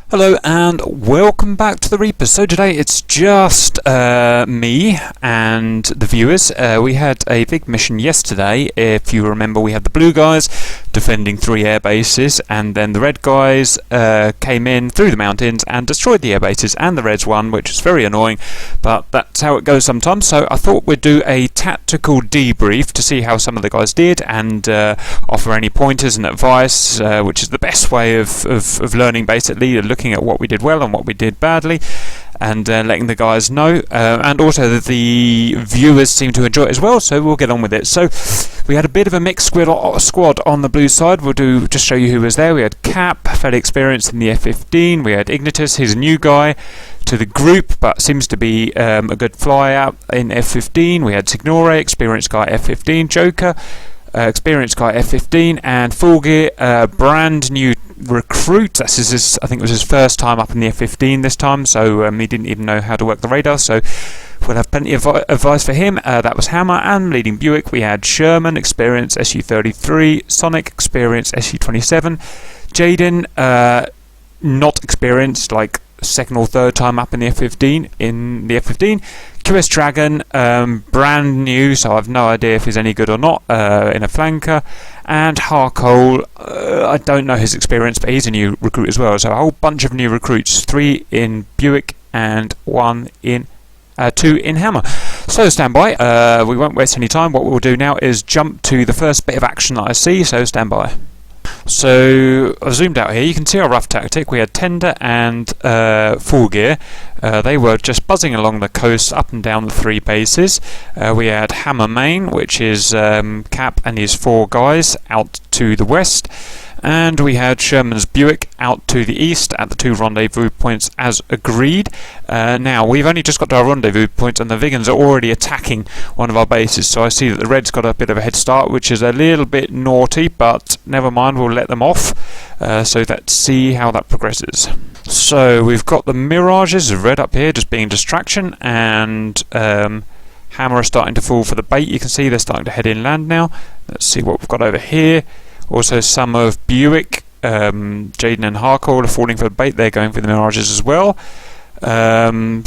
Hello and welcome back to the Reapers. So today it's just me and the viewers. We had a big mission yesterday. If you remember, we had the blue guys defending 3 air bases, and then the red guys came in through the mountains and destroyed the air bases, and the reds won, which is very annoying, but that's how it goes sometimes. So I thought we'd do a tactical debrief to see how some of the guys did and offer any pointers and advice, which is the best way of learning, basically, looking at what we did well and what we did badly, and letting the guys know, and also the viewers seem to enjoy it as well, so we'll get on with it. So we had a bit of a mixed squad on the blue side. We'll just show you who was there. We had Cap, fairly experienced in the F-15. We had Ignitus, he's a new guy to the group, but seems to be a good flyer in F-15. We had Signore, experienced guy F-15. Joker, experienced guy F-15, and Full Gear, brand new recruit. That's I think it was his first time up in the F-15 this time, so he didn't even know how to work the radar, so we'll have plenty of advice for him. That was Hammer, and leading Buick we had Sherman, experience SU-33, Sonic, experience SU-27, Jaden, not experienced, like second or third time up in the F-15, QS Dragon, brand new, so I've no idea if he's any good or not, in a flanker, and Harkole, I don't know his experience, but he's a new recruit as well, so a whole bunch of new recruits, 3 in Buick and 2 in Hammer. So stand by, we won't waste any time. What we'll do now is jump to the first bit of action that I see, so stand by. So I've zoomed out here. You can see our rough tactic. We had Tender and Full Gear. They were just buzzing along the coast up and down the 3 bases. We had Hammer Main, which is Cap and his 4 guys out to the west. And we had Sherman's Buick out to the east at the 2 rendezvous points as agreed. Now, we've only just got to our rendezvous points and the Vigans are already attacking one of our bases. So I see that the Reds got a bit of a head start, which is a little bit naughty, but never mind, we'll let them off. So let's see how that progresses. So we've got the Mirages of Red up here just being distraction, and Hammer are starting to fall for the bait. You can see they're starting to head inland now. Let's see what we've got over here. Also some of Buick, Jaden and Harkole are falling for the bait. They're going for the Mirages as well.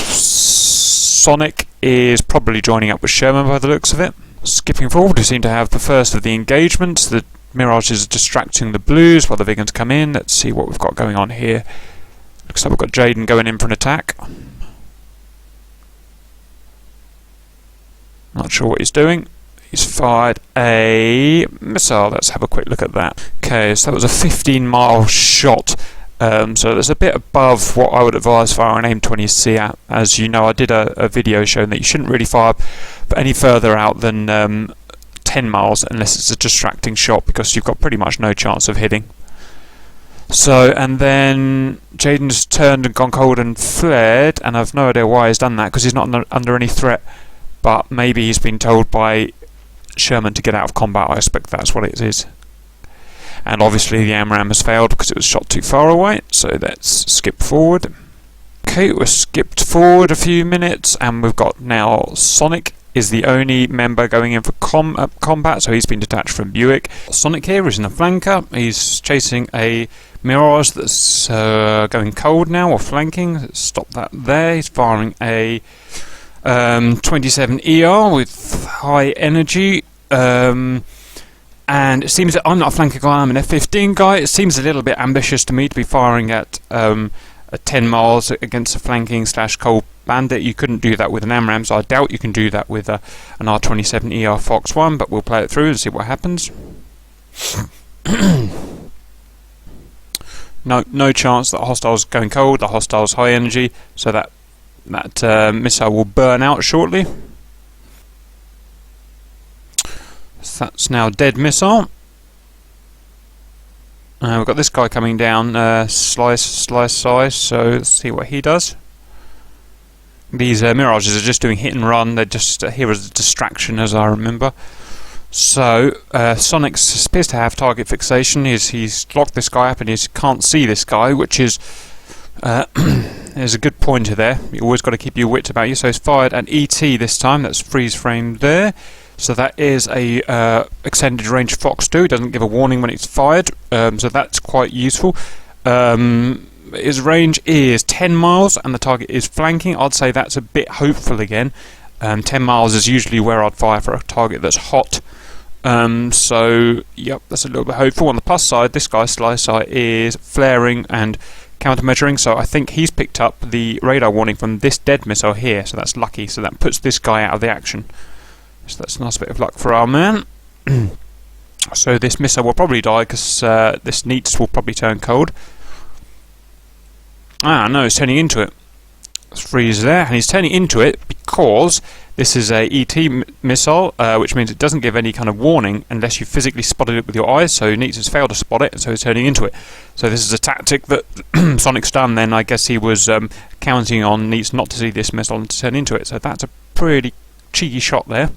Sonic is probably joining up with Sherman by the looks of it. Skipping forward, we seem to have the first of the engagements. The Mirages are distracting the Blues while the Vigans come in. Let's see what we've got going on here. Looks like we've got Jaden going in for an attack. Not sure what he's doing. He's fired a missile. Let's have a quick look at that. Okay, so that was a 15-mile shot. So that's a bit above what I would advise firing an AIM-20C at. As you know, I did a video showing that you shouldn't really fire any further out than 10 miles unless it's a distracting shot, because you've got pretty much no chance of hitting. So, and then Jaden's turned and gone cold and fled, and I've no idea why he's done that, because he's not under any threat. But maybe he's been told by Sherman to get out of combat. I expect that's what it is. And obviously the AMRAAM has failed because it was shot too far away, so let's skip forward. Okay, we've skipped forward a few minutes, and we've got now Sonic is the only member going in for combat, so he's been detached from Buick. Sonic here is in the flanker. He's chasing a Mirage that's going cold now, or flanking. Let's stop that there. He's firing a 27 ER with high energy, and it seems that I'm not a flanker guy, I'm an F-15 guy. It seems a little bit ambitious to me to be firing at 10 miles against a flanking / cold bandit. You couldn't do that with an AMRAAM, so I doubt you can do that with an R27 ER Fox 1, but we'll play it through and see what happens. No chance that hostile's going cold. The hostile's high energy, so that missile will burn out shortly. So that's now a dead missile. We've got this guy coming down, slice, so let's see what he does. These Mirages are just doing hit and run. They're just here as a distraction, as I remember. So Sonic appears to have target fixation. He's locked this guy up and he can't see this guy, which is there's a good pointer there. You always got to keep your wits about you. So he's fired an ET this time. That's freeze framed there. So that is a extended range Fox 2. It doesn't give a warning when it's fired, so that's quite useful. his range is 10 miles and the target is flanking. I'd say that's a bit hopeful again. 10 miles is usually where I'd fire for a target that's hot. So, yep, that's a little bit hopeful. On the plus side, this guy, Sly Sight, is flaring and counter-measuring, so I think he's picked up the radar warning from this dead missile here, so that's lucky. So that puts this guy out of the action. So that's a nice bit of luck for our man. So this missile will probably die because this Neats will probably turn cold. Ah, no, it's turning into it. Let's freeze there, and he's turning into it because this is a ET missile, which means it doesn't give any kind of warning unless you physically spotted it with your eyes. So Neats has failed to spot it, and so he's turning into it. So this is a tactic that Sonic's done. Then I guess he was counting on Neats not to see this missile and to turn into it. So that's a pretty cheeky shot there.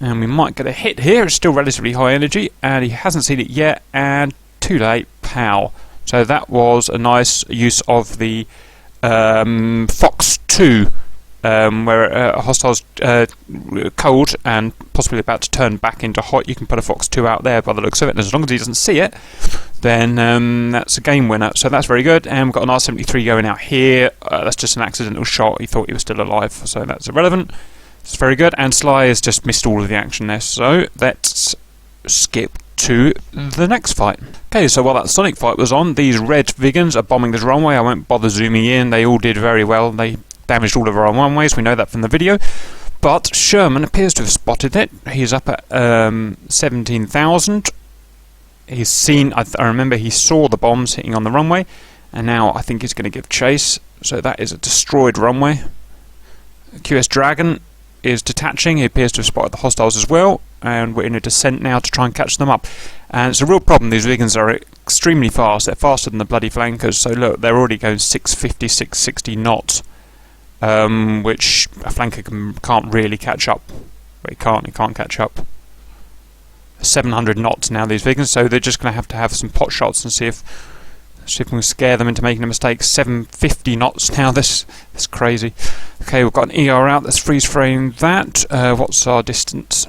And we might get a hit here. It's still relatively high energy, and he hasn't seen it yet. And too late, pow. So that was a nice use of the Fox 2, where a hostile's cold and possibly about to turn back into hot. You can put a Fox 2 out there by the looks of it, and as long as he doesn't see it, then that's a game winner. So that's very good. And we've got an R-73 going out here. That's just an accidental shot. He thought he was still alive, so that's irrelevant. It's very good. And Sly has just missed all of the action there. So let's skip to the next fight. Okay, so while that Sonic fight was on, these red Vigans are bombing this runway. I won't bother zooming in. They all did very well. They damaged all of our runways. We know that from the video. But Sherman appears to have spotted it. He's up at 17,000. He's seen, I remember he saw the bombs hitting on the runway, and now I think he's going to give chase. So that is a destroyed runway. QS Dragon is detaching. He appears to have spotted the hostiles as well, and we're in a descent now to try and catch them up. And it's a real problem. These Vigans are extremely fast. They're faster than the bloody flankers. So look, they're already going 650, 660 knots, which a flanker can't really catch up. But he can't catch up. 700 knots now, these Vigans, so they're just going to have some pot shots and see if we can scare them into making a mistake. 750 knots now. This is crazy. Okay, we've got an ER out. Let's freeze frame that. What's our distance?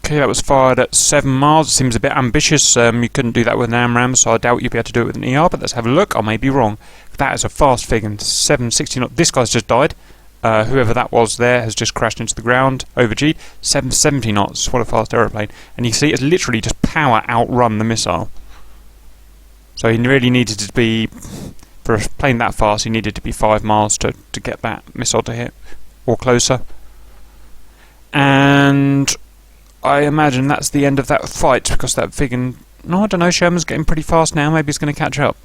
Okay, that was fired at 7 miles. It seems a bit ambitious. You couldn't do that with an AMRAAM, so I doubt you'd be able to do it with an ER, but let's have a look. I may be wrong. That is a fast Vigan. 760 knots. This guy's just died. Whoever that was there has just crashed into the ground, over-G'd. 770 knots. What a fast aeroplane. And you see it's literally just power outrun the missile. So he really needed to be, for a plane that fast, he needed to be 5 miles to get that missile to hit, or closer. And I imagine that's the end of that fight, because that Vigan, no, I don't know, Sherman's getting pretty fast now, maybe he's going to catch up.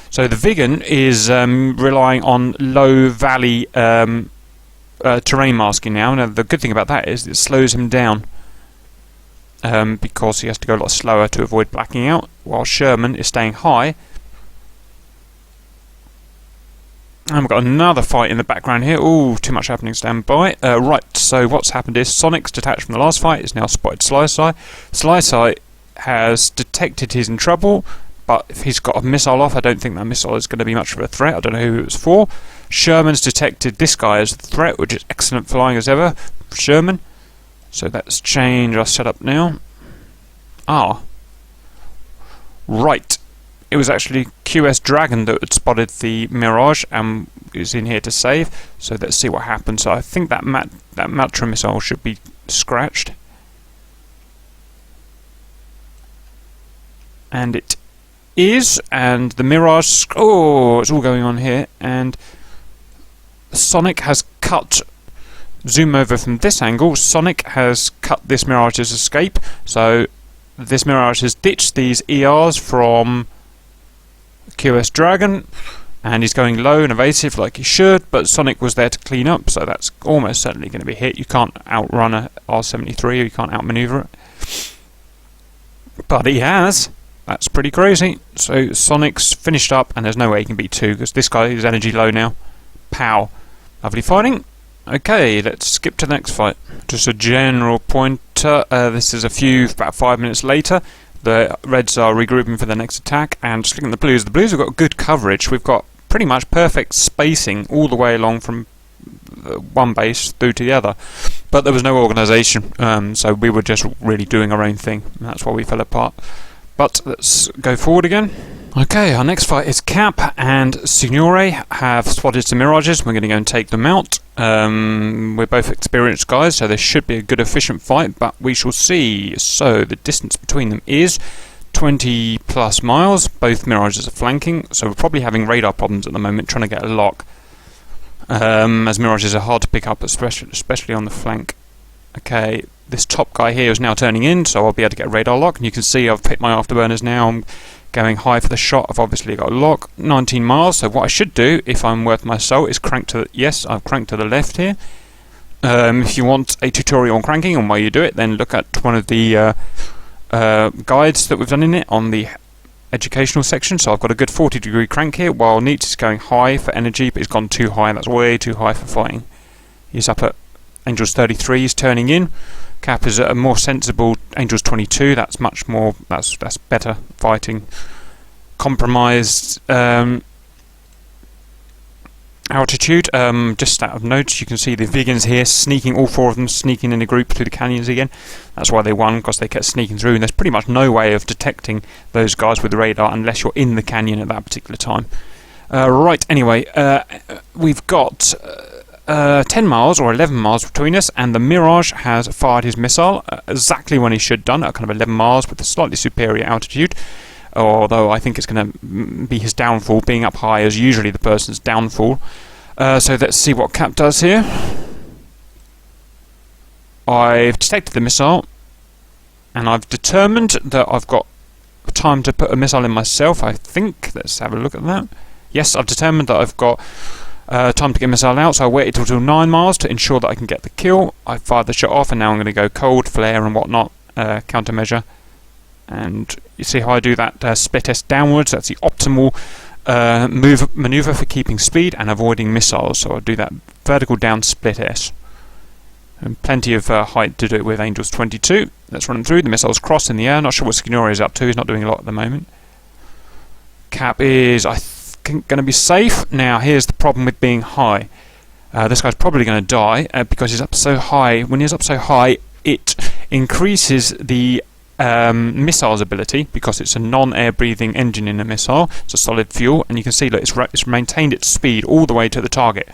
So the Vigan is relying on low valley terrain masking now. Now the good thing about that is it slows him down, because he has to go a lot slower to avoid blacking out, while Sherman is staying high. And we've got another fight in the background here. Ooh, too much happening, stand by. Right, so what's happened is Sonic's detached from the last fight, is now spotted Sly Sight. Sly Sight has detected he's in trouble, but if he's got a missile off, I don't think that missile is going to be much of a threat. I don't know who it was for. Sherman's detected this guy as a threat, which is excellent flying as ever for Sherman. So let's change our setup now. Ah. Right. It was actually QS Dragon that had spotted the Mirage and is in here to save. So let's see what happens. So I think that Matra missile should be scratched. And it is. And the Mirage... Oh, it's all going on here. And Sonic has cut... Zoom over from this angle. Sonic has cut this Mirage's escape. So this Mirage has ditched these ERs from QS Dragon, and he's going low and evasive like he should, but Sonic was there to clean up, so that's almost certainly going to be hit. You can't outrun a R-73, or you can't outmaneuver it. But he has. That's pretty crazy. So Sonic's finished up, and there's no way he can beat 2, because this guy is energy low now. Pow. Lovely fighting. Okay, let's skip to the next fight. Just a general pointer. This is about 5 minutes later. The Reds are regrouping for the next attack, and just looking at the Blues. The Blues have got good coverage. We've got pretty much perfect spacing all the way along from one base through to the other. But there was no organisation, so we were just really doing our own thing, and that's why we fell apart. But let's go forward again. Okay, our next fight is Cap and Signore have spotted some mirages. We're going to go and take them out. We're both experienced guys, so this should be a good, efficient fight, but we shall see. So the distance between them is 20 plus miles. Both mirages are flanking, so we're probably having radar problems at the moment, trying to get a lock. As mirages are hard to pick up, especially on the flank. Okay, this top guy here is now turning in, so I'll be able to get a radar lock. And you can see I've picked my afterburners now. I'm going high for the shot. I've obviously got a lock. 19 miles, so what I should do, if I'm worth my salt, is crank to the... Yes, I've cranked to the left here. If you want a tutorial on cranking and why you do it, then look at one of the guides that we've done in it on the educational section. So I've got a good 40-degree crank here, while Neats is going high for energy, but he's gone too high. That's way too high for fighting. He's up at Angels 33, he's turning in. Cap is at a more sensible Angels 22. That's much more. That's better fighting. Compromised altitude. Just out of note, you can see the vegans here sneaking, all four of them sneaking in a group through the canyons again. That's why they won, because they kept sneaking through, and there's pretty much no way of detecting those guys with the radar unless you're in the canyon at that particular time. Right, anyway, we've got 10 miles or 11 miles between us, and the Mirage has fired his missile exactly when he should have done, at kind of 11 miles with a slightly superior altitude. Although I think it's going to be his downfall. Being up high is usually the person's downfall. So let's see what Cap does here. I've detected the missile, and I've determined that I've got time to put a missile in myself, I think. Let's have a look at that. Yes, I've determined that I've got time to get a missile out, so I waited till 9 miles to ensure that I can get the kill. I fired the shot off, and now I'm going to go cold, flare and whatnot, countermeasure. And you see how I do that split S downwards. That's the optimal manoeuvre for keeping speed and avoiding missiles. So I'll do that vertical down split S. And plenty of height to do it with Angels 22. Let's run him through. The missile's crossed in the air. Not sure what Signore is up to. He's not doing a lot at the moment. Cap is, I think, going to be safe. Now, here's the problem with being high. This guy's probably going to die because he's up so high. When he's up so high, it increases the missile's ability, because it's a non-air breathing engine in a missile. It's a solid fuel, and you can see that it's maintained its speed all the way to the target.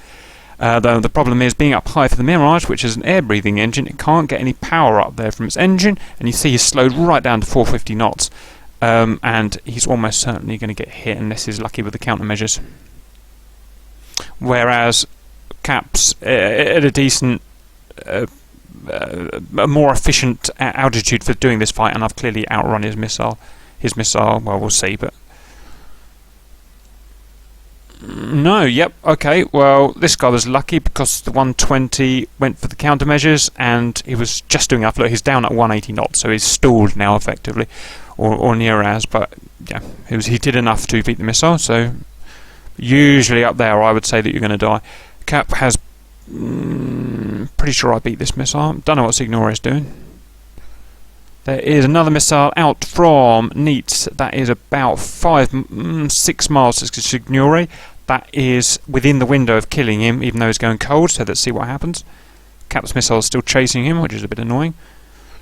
Though the problem is, being up high for the Mirage, which is an air breathing engine, it can't get any power up there from its engine, and you see he's slowed right down to 450 knots. And he's almost certainly going to get hit unless he's lucky with the countermeasures. Whereas Cap's at a decent, a more efficient altitude for doing this fight, and I've clearly outrun his missile. Well, we'll see, but no, yep, okay. Well, this guy was lucky because the 120 went for the countermeasures, and he was just doing upload. He's down at 180 knots, so he's stalled now effectively, or near as. But yeah, he did enough to beat the missile. So usually up there, I would say that you're going to die. Cap has. Pretty sure I beat this missile. Don't know what Signore is doing. There is another missile out from Neats. That is about 6 miles to Signore. That is within the window of killing him, even though he's going cold. So let's see what happens. Cap's missile is still chasing him, which is a bit annoying.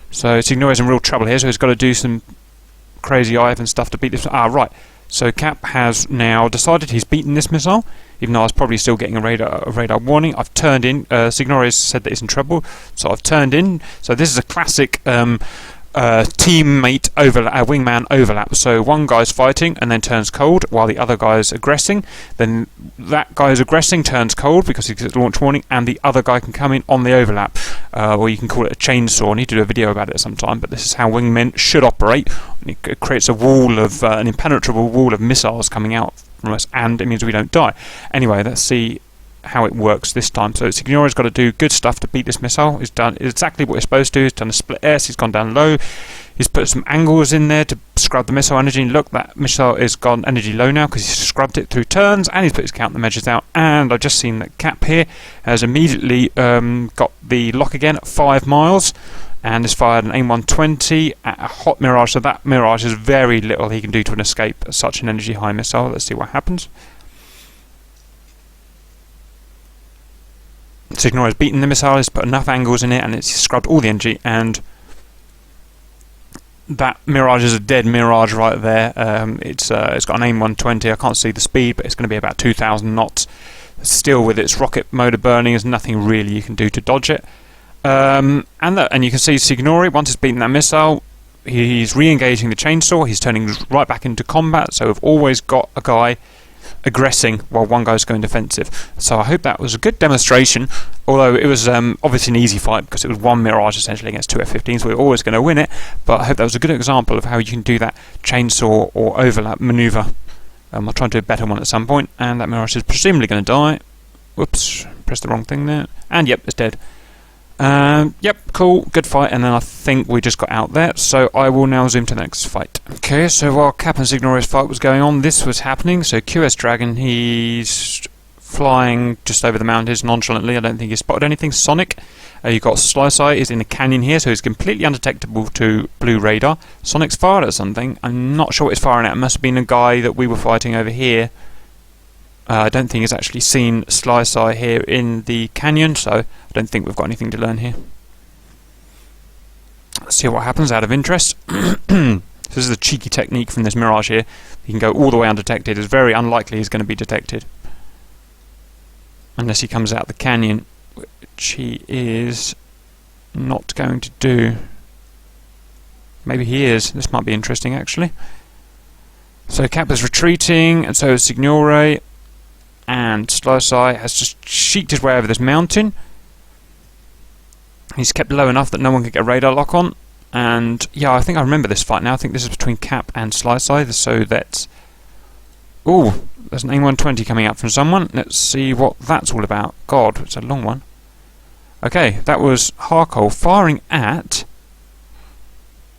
So Signore is in real trouble here. So he's got to do some crazy Ivan stuff to beat this. Right. So Cap has now decided he's beaten this missile, even though I was probably still getting a radar warning. I've turned in. Signore has said that he's in trouble, so I've turned in. So this is a classic teammate overlap, wingman overlap. So one guy's fighting and then turns cold while the other guy's aggressing. Then that guy who's aggressing turns cold because he gets a launch warning, and the other guy can come in on the overlap. Or you can call it a chainsaw. I need to do a video about it sometime, but this is how wingmen should operate. It creates a wall of an impenetrable wall of missiles coming out from us, and it means we don't die. Anyway, let's see how it works this time. So Signore's got to do good stuff to beat this missile. He's done exactly what he's supposed to. He's done a split S. He's gone down low. He's put some angles in there to scrub the missile energy. And look, that missile is gone energy low now because he's scrubbed it through turns, and he's put his countermeasures out. And I've just seen that Cap here has immediately got the lock again at 5 miles, and has fired an AIM-120 at a hot Mirage. So that Mirage is very little he can do to an escape such an energy high missile. Let's see what happens. Signore has beaten the missile, he's put enough angles in it, and it's scrubbed all the energy, and that Mirage is a dead Mirage right there. It's got an AIM 120. I can't see the speed, but it's going to be about 2,000 knots. Still, with its rocket motor burning, there's nothing really you can do to dodge it. And you can see Signori, once it's beaten that missile, he's re-engaging the chainsaw. He's turning right back into combat. So we've always got a guy aggressing while one guy's going defensive. So I hope that was a good demonstration, although it was obviously an easy fight because it was one Mirage essentially against two F-15s. We're always going to win it, but I hope that was a good example of how you can do that chainsaw or overlap maneuver. I'll try and do a better one at some point, and that Mirage is presumably going to die. Whoops, pressed the wrong thing there. And yep, it's dead. Yep, cool, good fight, and then I think we just got out there, so I will now zoom to the next fight. Okay, so while Cap and Signori's fight was going on, this was happening. So QS Dragon, he's flying just over the mountains nonchalantly. I don't think he spotted anything. Sonic, you've got Slice Eye is in a canyon here, so he's completely undetectable to blue radar. Sonic's fired at something. I'm not sure what he's firing at. It must have been a guy that we were fighting over here. I don't think he's actually seen Slice Eye here in the canyon, so I don't think we've got anything to learn here. Let's see what happens out of interest. This is a cheeky technique from this Mirage here. He can go all the way undetected. It's very unlikely he's going to be detected. Unless he comes out the canyon, which he is not going to do. Maybe he is. This might be interesting, actually. So Cap is retreating, and so is Signore. And Slice Eye has just sheeked his way over this mountain. He's kept low enough that no one can get a radar lock on. And yeah, I think I remember this fight now. I think this is between Cap and Slice Eye. So that's... Ooh, there's an AIM 120 coming up from someone. Let's see what that's all about. God, it's a long one. Okay, that was Harkle firing at...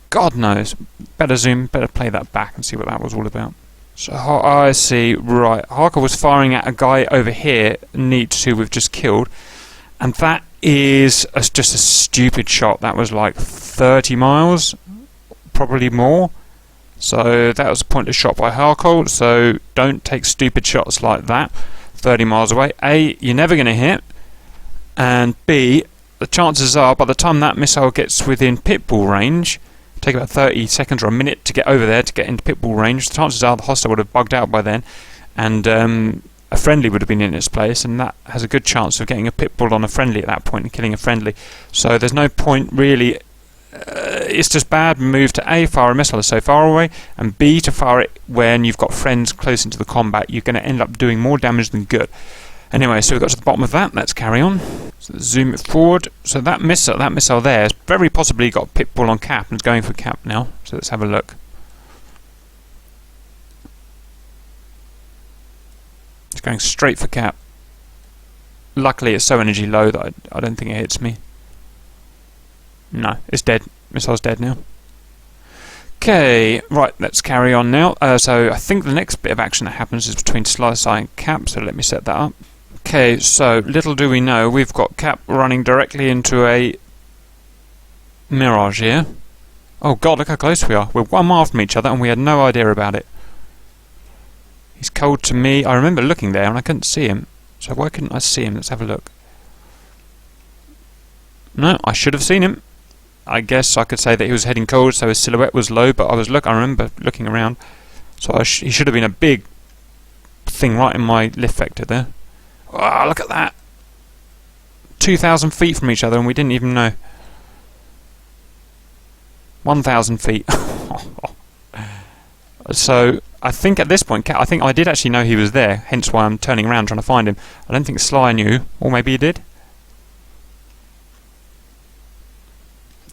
God knows. Better zoom, better play that back and see what that was all about. So I see, right, Harker was firing at a guy over here, Neat, who we've just killed, and that is just a stupid shot. That was like 30 miles, probably more. So that was a pointless shot by Harker, so don't take stupid shots like that 30 miles away. A, you're never going to hit, and B, the chances are by the time that missile gets within pitbull range, take about 30 seconds or a minute to get over there to get into pitbull range. The chances are the hostile would have bugged out by then, and a friendly would have been in its place, and that has a good chance of getting a pitbull on a friendly at that point and killing a friendly. So there's no point really. It's just bad move to A, fire a missile so far away, and B, to fire it when you've got friends close into the combat. You're going to end up doing more damage than good. Anyway, so we got to the bottom of that. Let's carry on. So let's zoom it forward. So that missile there has very possibly got pitbull on Cap and is going for Cap now. So let's have a look. It's going straight for Cap. Luckily, it's so energy low that I don't think it hits me. No, it's dead. Missile's dead now. Okay, right, let's carry on now. So I think the next bit of action that happens is between Slice Eye and Cap, so let me set that up. Okay, so little do we know, we've got Cap running directly into a Mirage here. Oh god, look how close we are. We're 1 mile from each other and we had no idea about it. He's cold to me. I remember looking there and I couldn't see him. So why couldn't I see him? Let's have a look. No, I should have seen him. I guess I could say that he was heading cold, so his silhouette was low, but I remember looking around. So he should have been a big thing right in my lift vector there. Oh, look at that! 2,000 feet from each other and we didn't even know. 1,000 feet. So I think at this point, I think I did actually know he was there, hence why I'm turning around trying to find him. I don't think Sly knew, or maybe he did.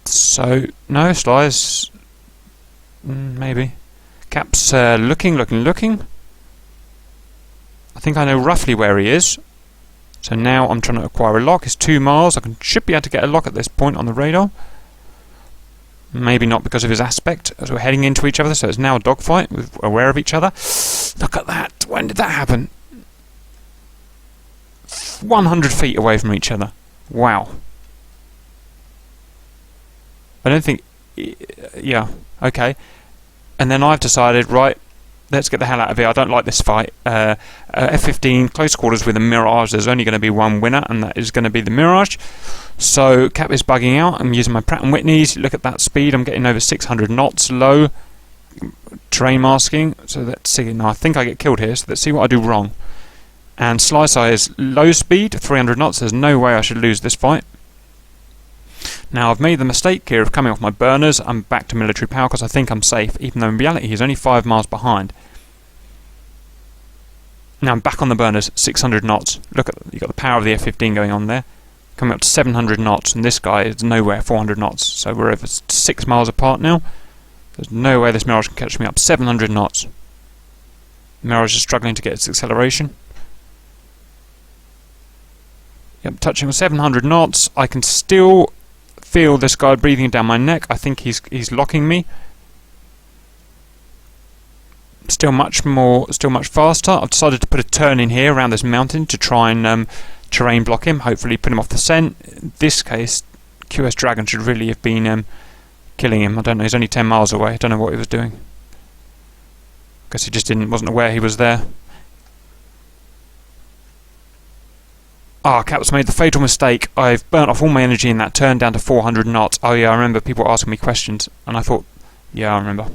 So, no, Sly's... maybe. Cap's looking. I think I know roughly where he is. So now I'm trying to acquire a lock. It's 2 miles. Should be able to get a lock at this point on the radar. Maybe not because of his aspect, as we're heading into each other, so it's now a dogfight. We're aware of each other. Look at that. When did that happen? 100 feet away from each other. Wow. I don't think... yeah, okay. And then I've decided, right, let's get the hell out of here. I don't like this fight. F-15, close quarters with a Mirage. There's only going to be one winner, and that is going to be the Mirage. So Cap is bugging out. I'm using my Pratt & Whitneys. Look at that speed. I'm getting over 600 knots low. Terrain masking. So let's see. Now I think I get killed here, so let's see what I do wrong. And Slice Eye is low speed, 300 knots. There's no way I should lose this fight. Now I've made the mistake here of coming off my burners. I'm back to military power because I think I'm safe, even though in reality he's only 5 miles behind. Now I'm back on the burners, 600 knots. Look at, you've got the power of the F-15 going on there. Coming up to 700 knots, and this guy is nowhere, 400 knots. So we're over 6 miles apart now. There's no way this Mirage can catch me up. 700 knots. Mirage is struggling to get its acceleration. Yep, touching 700 knots. I can still feel this guy breathing down my neck. I think he's locking me. Still much faster. I've decided to put a turn in here around this mountain to try and terrain block him. Hopefully put him off the scent. In this case, QS Dragon should really have been killing him. I don't know. He's only 10 miles away. I don't know what he was doing. Guess he just wasn't aware he was there. Cap's made the fatal mistake. I've burnt off all my energy in that turn down to 400 knots. Oh yeah, I remember people asking me questions, and I thought, yeah, I remember.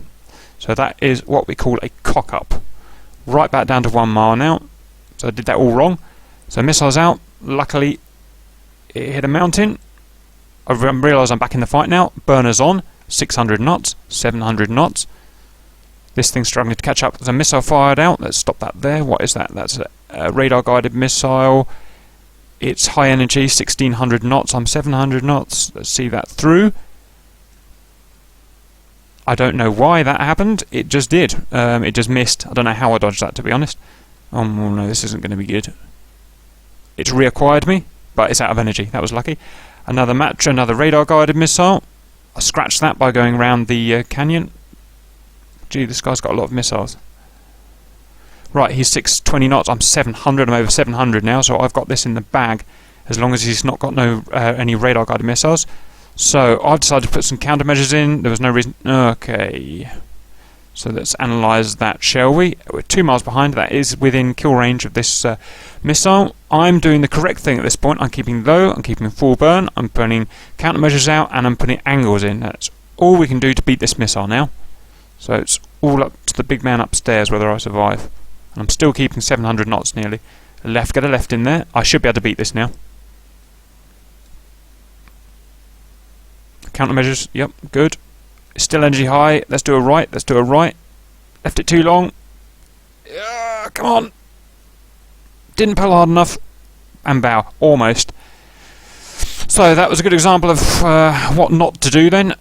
So that is what we call a cock-up. Right back down to 1 mile now. So I did that all wrong. So missiles out. Luckily, it hit a mountain. I realise I'm back in the fight now. Burners on. 600 knots. 700 knots. This thing's struggling to catch up. There's a missile fired out. Let's stop that there. What is that? That's a radar-guided missile. It's high energy, 1600 knots. I'm 700 knots. Let's see that through. I don't know why that happened. It just did. It just missed. I don't know how I dodged that, to be honest. Oh no, this isn't going to be good. It's reacquired me, but it's out of energy. That was lucky. Another match, another radar-guided missile. I scratched that by going around the canyon. Gee, this guy's got a lot of missiles. Right, he's 620 knots. I'm 700. I'm over 700 now, so I've got this in the bag as long as he's not got any radar-guided missiles. So I've decided to put some countermeasures in. There was no reason. Okay. So let's analyse that, shall we? We're 2 miles behind. That is within kill range of this missile. I'm doing the correct thing at this point. I'm keeping low. I'm keeping full burn. I'm putting countermeasures out, and I'm putting angles in. That's all we can do to beat this missile now. So it's all up to the big man upstairs whether I survive. And I'm still keeping 700 knots nearly. Get a left in there. I should be able to beat this now. Countermeasures, yep, good. Still energy high. Let's do a right. Let's do a right. Left it too long. Come on. Didn't pull hard enough. And bow. Almost. So that was a good example of what not to do then.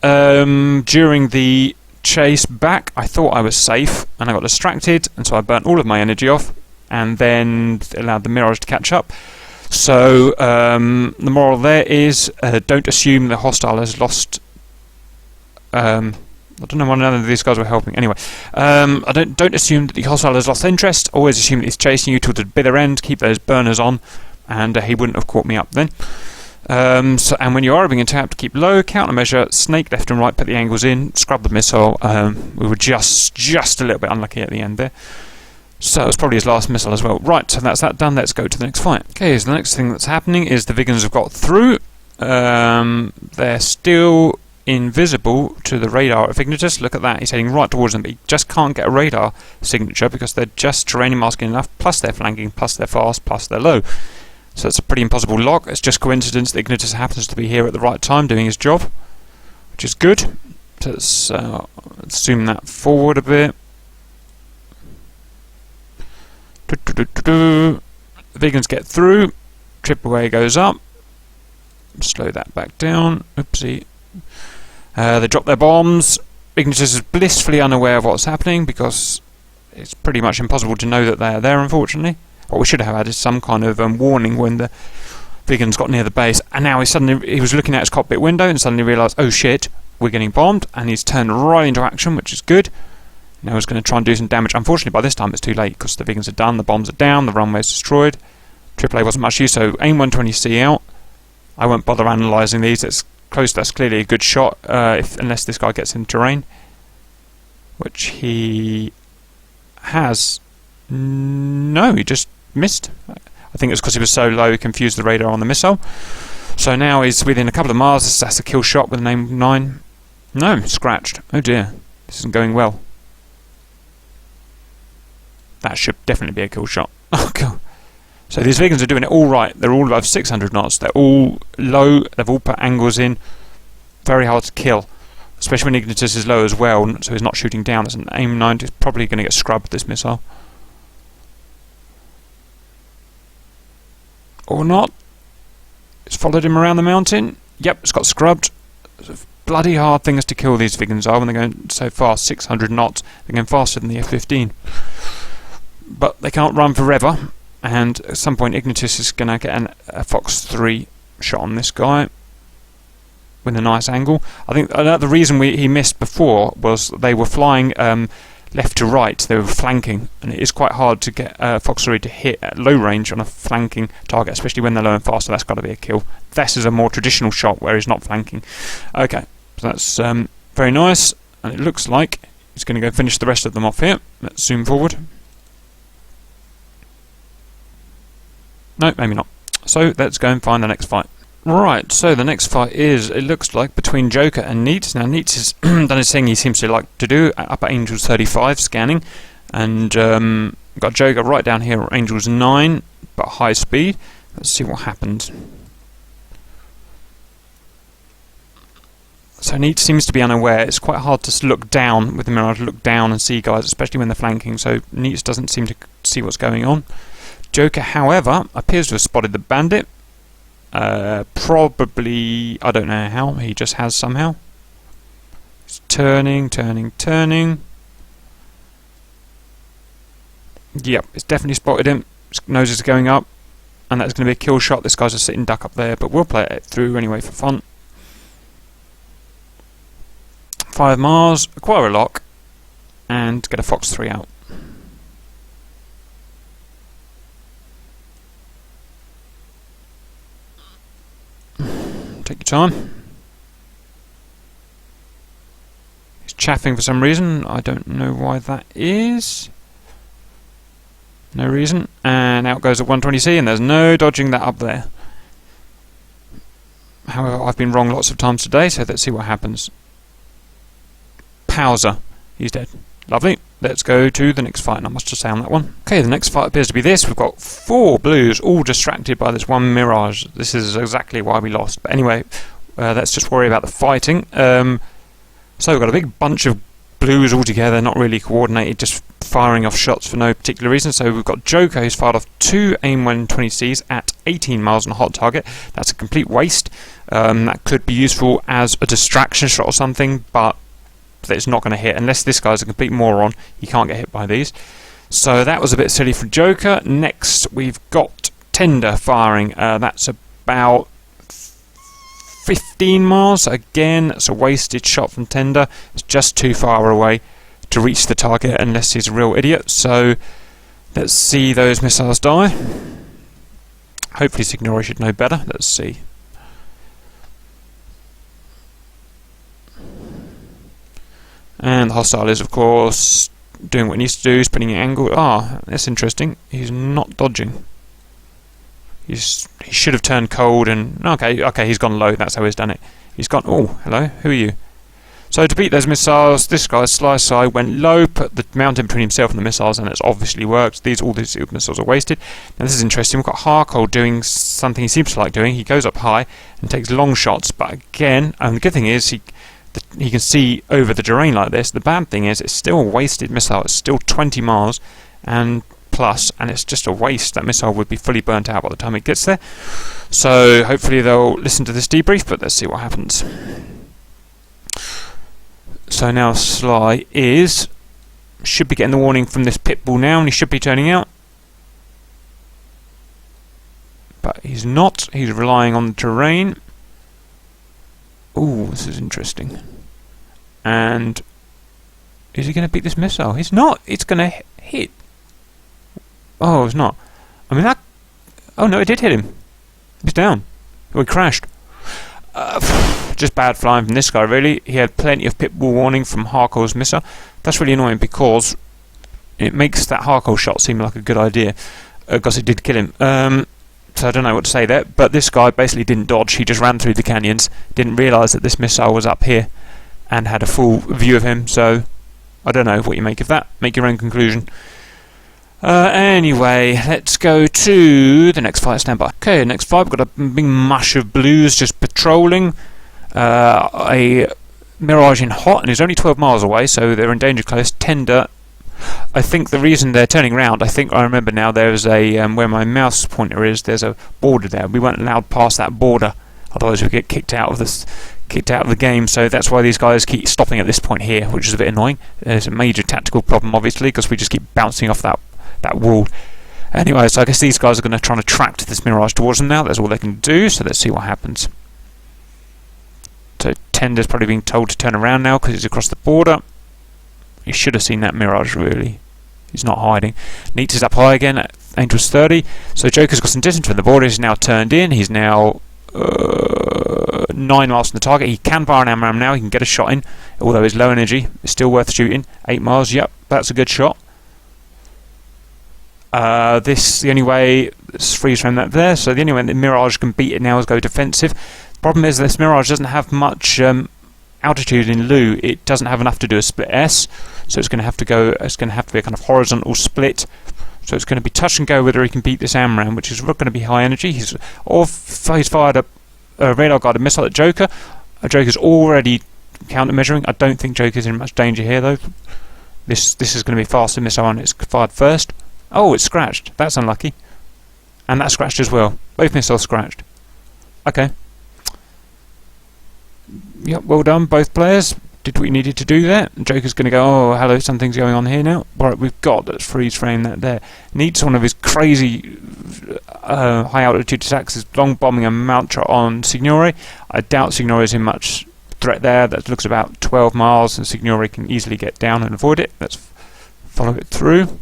During the chase back, I thought I was safe, and I got distracted, and so I burnt all of my energy off, and then allowed the Mirage to catch up. So the moral there is don't assume the hostile has lost. I don't know why none of these guys were helping. Anyway, don't assume that the hostile has lost interest. Always assume that he's chasing you till the bitter end. Keep those burners on, and he wouldn't have caught me up then. And when you are being attacked, keep low, countermeasure, snake left and right, put the angles in, scrub the missile. We were just a little bit unlucky at the end there. So it was probably his last missile as well. Right, so that's that done. Let's go to the next fight. Okay, so the next thing that's happening is the Vigans have got through. They're still invisible to the radar of Ignitus. Look at that, he's heading right towards them, but he just can't get a radar signature because they're just terrain masking enough, plus they're flanking, plus they're fast, plus they're low. So it's a pretty impossible lock. It's just coincidence that Ignitus happens to be here at the right time doing his job, which is good. So let's zoom that forward a bit. The Vegans get through. Trip away goes up. Slow that back down. Oopsie. They drop their bombs. Ignitus is blissfully unaware of what's happening because it's pretty much impossible to know that they are there, unfortunately. What we should have had is some kind of warning when the Vegans got near the base, and now he was looking at his cockpit window and suddenly realised, oh shit, we're getting bombed, and he's turned right into action, which is good. Now he's going to try and do some damage. Unfortunately, by this time it's too late because the Vegans are done, the bombs are down, the runway is destroyed. AAA wasn't much use, so aim 120C out. I won't bother analysing these. It's close. That's clearly a good shot, unless this guy gets in terrain, which he has... No, he just missed. I think it was because he was so low he confused the radar on the missile. So now he's within a couple of miles. That's a kill shot with an aim-9. No, scratched. Oh dear, this isn't going well. That should definitely be a kill shot. Oh god. So these Vegans are doing it all right. They're all above 600 knots. They're all low. They've all put angles in. Very hard to kill, especially when Ignitus is low as well, so he's not shooting down. There's an aim-9. It's probably going to get scrubbed, this missile. Or not. It's followed him around the mountain. Yep, it's got scrubbed. It's bloody hard things to kill, these Vegans are, when they're going so fast, 600 knots. They're going faster than the F-15. But they can't run forever. And at some point Ignitus is going to get a Fox 3 shot on this guy with a nice angle. I think the reason he missed before was they were flying left to right. They were flanking, and it is quite hard to get Fox 3 to hit at low range on a flanking target, especially when they're low and fast, so that's got to be a kill. This is a more traditional shot where he's not flanking. Okay, so that's very nice, and it looks like he's going to go finish the rest of them off here. Let's zoom forward. No, maybe not. So let's go and find the next fight. Right, so the next fight is, it looks like, between Joker and Neats. Now Neats has done his thing he seems to like to do, up at Angels 35 scanning, and got Joker right down here at Angels 9, but high speed. Let's see what happens. So Neats seems to be unaware. It's quite hard to look down with the mirror, to look down and see guys, especially when they're flanking, so Neats doesn't seem to see what's going on. Joker, however, appears to have spotted the bandit. Probably, I don't know how, he just has somehow. He's turning. Yep, it's definitely spotted him. His nose is going up, and that's going to be a kill shot. This guy's a sitting duck up there, but we'll play it through anyway for fun. 5 miles, acquire a lock, and get a Fox 3 out. Take your time. He's chaffing for some reason. I don't know why that is. No reason. And out goes a 120C, and there's no dodging that up there. However, I've been wrong lots of times today, so let's see what happens. Pauser. He's dead. Lovely. Let's go to the next fight, and I must just say on that one. Okay, the next fight appears to be this. We've got 4 blues, all distracted by this one Mirage. This is exactly why we lost. But anyway, let's just worry about the fighting. So we've got a big bunch of blues all together, not really coordinated, just firing off shots for no particular reason. So we've got Joker, who's fired off 2 AIM-120Cs at 18 miles on a hot target. That's a complete waste. That could be useful as a distraction shot or something, but that it's not going to hit unless this guy's a complete moron. He can't get hit by these, so that was a bit silly for Joker. Next we've got Tender firing. That's about 15 miles. Again, it's a wasted shot from Tender. It's just too far away to reach the target unless he's a real idiot. So let's see those missiles die. Hopefully Signori should know better. Let's see. And the hostile is, of course, doing what he needs to do, spinning an angle. Ah, that's interesting. He's not dodging. He should have turned cold and... Okay, he's gone low. That's how he's done it. He's gone... Oh, hello. Who are you? So to beat those missiles, this guy, Slice Eye, went low, put the mountain between himself and the missiles, and it's obviously worked. All these missiles are wasted. Now this is interesting. We've got Harkle doing something he seems to like doing. He goes up high and takes long shots, but again, and the good thing is he can see over the terrain like this. The bad thing is it's still a wasted missile. It's still 20 miles and plus, and it's just a waste. That missile would be fully burnt out by the time it gets there. So hopefully they'll listen to this debrief, but let's see what happens. So now Sly should be getting the warning from this pitbull now, and he should be turning out. But he's not. He's relying on the terrain. Ooh, this is interesting. And is he going to beat this missile? He's not. It's going to hit. Oh, it's not. I mean, that... Oh, no, it did hit him. He's down. Oh, he crashed. Just bad flying from this guy, really. He had plenty of pitbull warning from Harko's missile. That's really annoying because it makes that hardcore shot seem like a good idea, because it did kill him. So I don't know what to say there, but this guy basically didn't dodge, he just ran through the canyons, didn't realise that this missile was up here, and had a full view of him, so I don't know what you make of that, make your own conclusion. Anyway, let's go to the next fight, stand by. Okay, next fight, we've got a big mush of blues just patrolling, a Mirage in hot, and he's only 12 miles away, so they're in danger close. Tender, I think the reason they're turning around, I remember now, there's a, where my mouse pointer is, there's a border there. We weren't allowed past that border, otherwise we'd get kicked out of the game, so that's why these guys keep stopping at this point here, which is a bit annoying. There's a major tactical problem, obviously, because we just keep bouncing off that wall. Anyway, so I guess these guys are going to try to attract this Mirage towards them now. That's all they can do, so let's see what happens. So Tender's probably being told to turn around now because he's across the border. He should have seen that Mirage, really. He's not hiding. Neats is up high again at Angel's 30. So Joker's got some distance from the border. He's now turned in. He's now 9 miles from the target. He can fire an AMRAAM now. He can get a shot in, although he's low energy. It's still worth shooting. 8 miles, yep, that's a good shot. The only way, it's freeze frame that there, so the only way the Mirage can beat it now is go defensive. Problem is this Mirage doesn't have much altitude in lieu. It doesn't have enough to do a split S, so it's going to have to be a kind of horizontal split. So it's going to be touch and go whether he can beat this AMRAAM, which is going to be high energy. He's fired a radar guided missile at Joker. Joker's already countermeasuring. I don't think Joker's in much danger here though. This is going to be a faster missile and it's fired first. Oh, it's scratched. That's unlucky. And that scratched as well. Both missiles scratched. Okay. Yep, well done, both players. Did what you needed to do there. Joker's going to go, oh, hello, something's going on here now. Right, we've got, let's freeze frame that there. Needs one of his crazy high altitude attacks, is long bombing a Mantra on Signore. I doubt Signore is in much threat there. That looks about 12 miles, and Signore can easily get down and avoid it. Let's follow it through.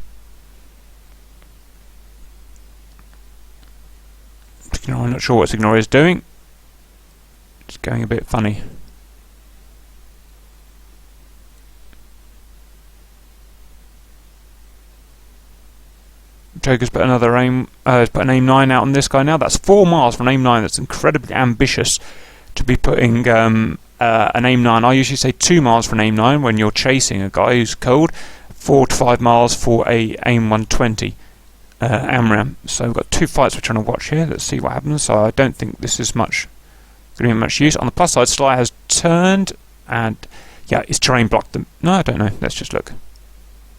Signore, I'm not sure what Signore is doing. It's going a bit funny. Joker's put another aim. He's put an aim 9 out on this guy now. That's 4 miles from an aim 9. That's incredibly ambitious to be putting an aim 9. I usually say 2 miles for an aim 9 when you're chasing a guy who's cold. 4 to 5 miles for a aim 120 AMRAAM. So we've got 2 fights we're trying to watch here. Let's see what happens. So I don't think this is going to be much use. On the plus side, Sly has turned and yeah, his terrain blocked them. No, I don't know. Let's just look.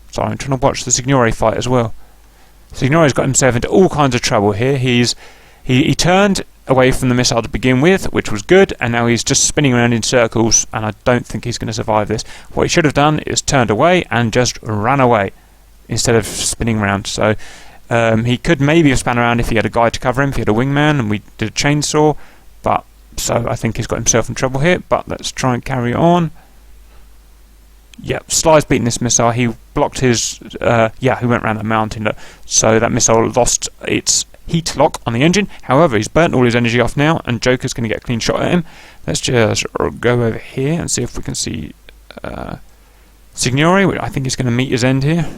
Sorry, I'm trying to watch the Signore fight as well. Signore's got himself into all kinds of trouble here. He turned away from the missile to begin with, which was good, and now he's just spinning around in circles, and I don't think he's going to survive this. What he should have done is turned away and just ran away instead of spinning around. So he could maybe have spun around if he had a guy to cover him, if he had a wingman, and we did a chainsaw. But so I think he's got himself in trouble here. But let's try and carry on. Yep, Sly's beaten this missile. He blocked his... he went around the mountain. So that missile lost its heat lock on the engine. However, he's burnt all his energy off now, and Joker's going to get a clean shot at him. Let's just go over here and see if we can see Signore, which I think is going to meet his end here.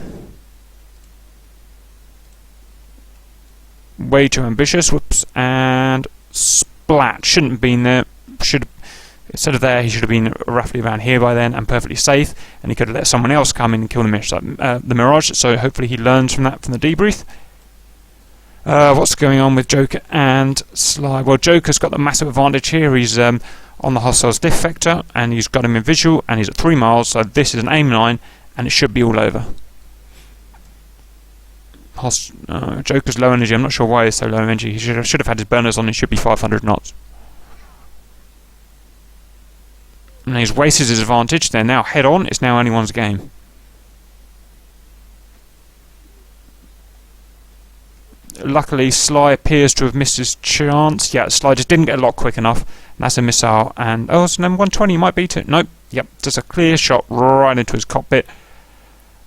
Way too ambitious. Whoops. And splat. Shouldn't have been there. Instead of there, he should have been roughly around here by then and perfectly safe, and he could have let someone else come in and kill the Mirage, so hopefully he learns from that from the debrief. What's going on with Joker and Sly? Well, Joker's got the massive advantage here. He's on the hostile's diff vector, and he's got him in visual, and he's at 3 miles, so this is an aim 9, and it should be all over. Joker's low energy. I'm not sure why he's so low energy. He should have had his burners on. He should be 500 knots. And he's wasted his advantage. They're now head on. It's now anyone's game. Luckily, Sly appears to have missed his chance. Yeah, Sly just didn't get a lock quick enough. And that's a missile. And oh, so number 120 might beat it. Nope. Yep, just a clear shot right into his cockpit.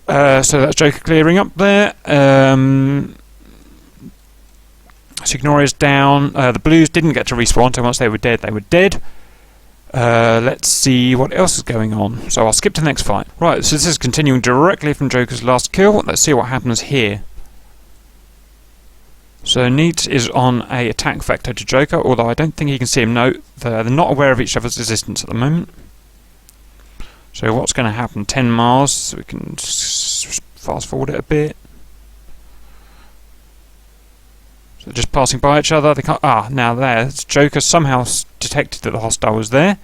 So that's Joker clearing up there. Signore is down. The Blues didn't get to respawn, so once they were dead, they were dead. Let's see what else is going on. So I'll skip to the next fight. Right, so this is continuing directly from Joker's last kill. Let's see what happens here. So Neat is on a attack vector to Joker, although I don't think he can see him. No, they're not aware of each other's existence at the moment. So what's going to happen? 10 miles, so we can fast forward it a bit. So just passing by each other. They can't. Now there, Joker somehow detected that the hostile was there.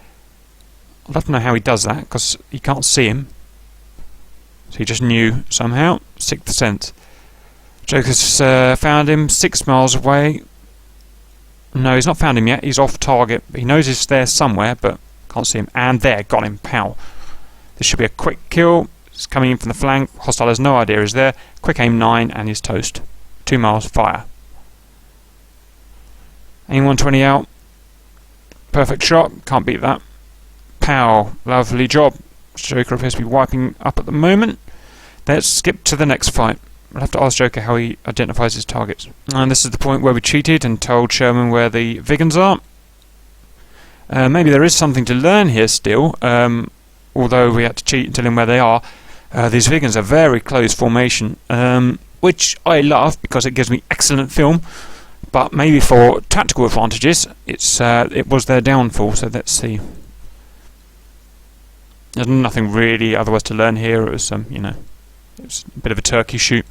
I'd love to know how he does that, because he can't see him. So he just knew somehow. Sixth sense. Joker's found him 6 miles away. No, he's not found him yet. He's off target. He knows he's there somewhere, but can't see him. And there, got him. Pow. This should be a quick kill. It's coming in from the flank. Hostile has no idea he's there. Quick aim 9, and he's toast. 2 miles, fire. Aim 120 out. Perfect shot. Can't beat that. Pow. Lovely job. Joker appears to be wiping up at the moment. Let's skip to the next fight. I'll have to ask Joker how he identifies his targets. And this is the point where we cheated and told Sherman where the Vigans are. Maybe there is something to learn here still, although we had to cheat and tell him where they are. These Vigans are very close formation, which I love because it gives me excellent film, but maybe for tactical advantages it was their downfall, so let's see. There's nothing really otherwise to learn here. It was it was a bit of a turkey shoot.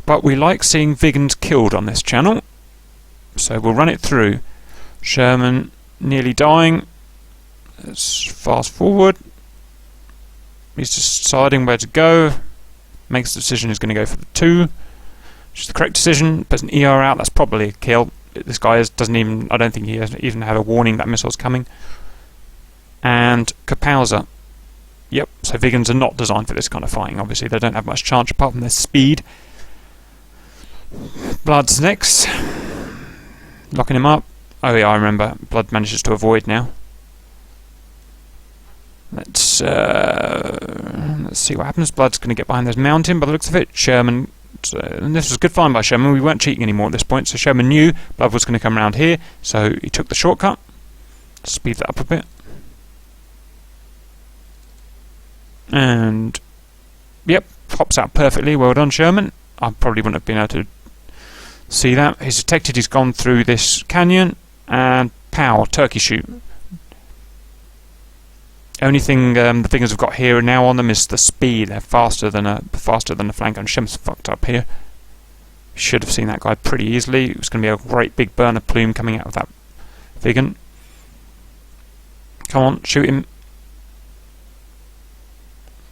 But we like seeing Vigans killed on this channel, so we'll run it through. Sherman nearly dying. Let's fast forward. He's just deciding where to go. Makes the decision he's going to go for the 2. Which is the correct decision. Puts an ER out. That's probably a kill. This guy doesn't even. I don't think he has even had a warning that missile's coming. And Kapauza. Yep. So Vigans are not designed for this kind of fighting. Obviously, they don't have much chance apart from their speed. Blood's next. Locking him up. Oh yeah, I remember. Blood manages to avoid now. Let's see what happens. Blood's going to get behind this mountain by the looks of it. Sherman, and this was a good find by Sherman. We weren't cheating anymore at this point, so Sherman knew Blood was going to come around here, so he took the shortcut. Speed that up a bit. And yep, pops out perfectly. Well done, Sherman. I probably wouldn't have been able to see that. He's detected he's gone through this canyon, and pow, turkey shoot. Only thing the Vigans have got here now on them is the speed. They're faster than a flank, and Shem's fucked up here. Should have seen that guy pretty easily. It was going to be a great big burner plume coming out of that Vigan. Come on, shoot him.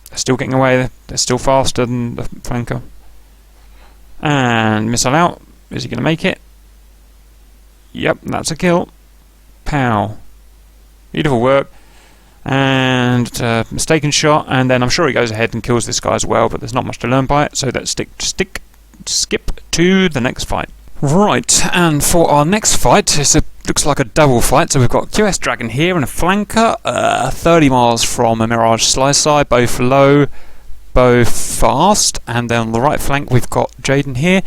They're still getting away. They're still faster than the flanker. And missile out. Is he going to make it? Yep, that's a kill. Pow. Beautiful work. And mistaken shot, and then I'm sure he goes ahead and kills this guy as well, but there's not much to learn by it, so let's skip to the next fight. Right, and for our next fight, looks like a double fight. So we've got QS Dragon here and a flanker, 30 miles from a Mirage Slicer, both low, both fast, and then on the right flank we've got Jaden here.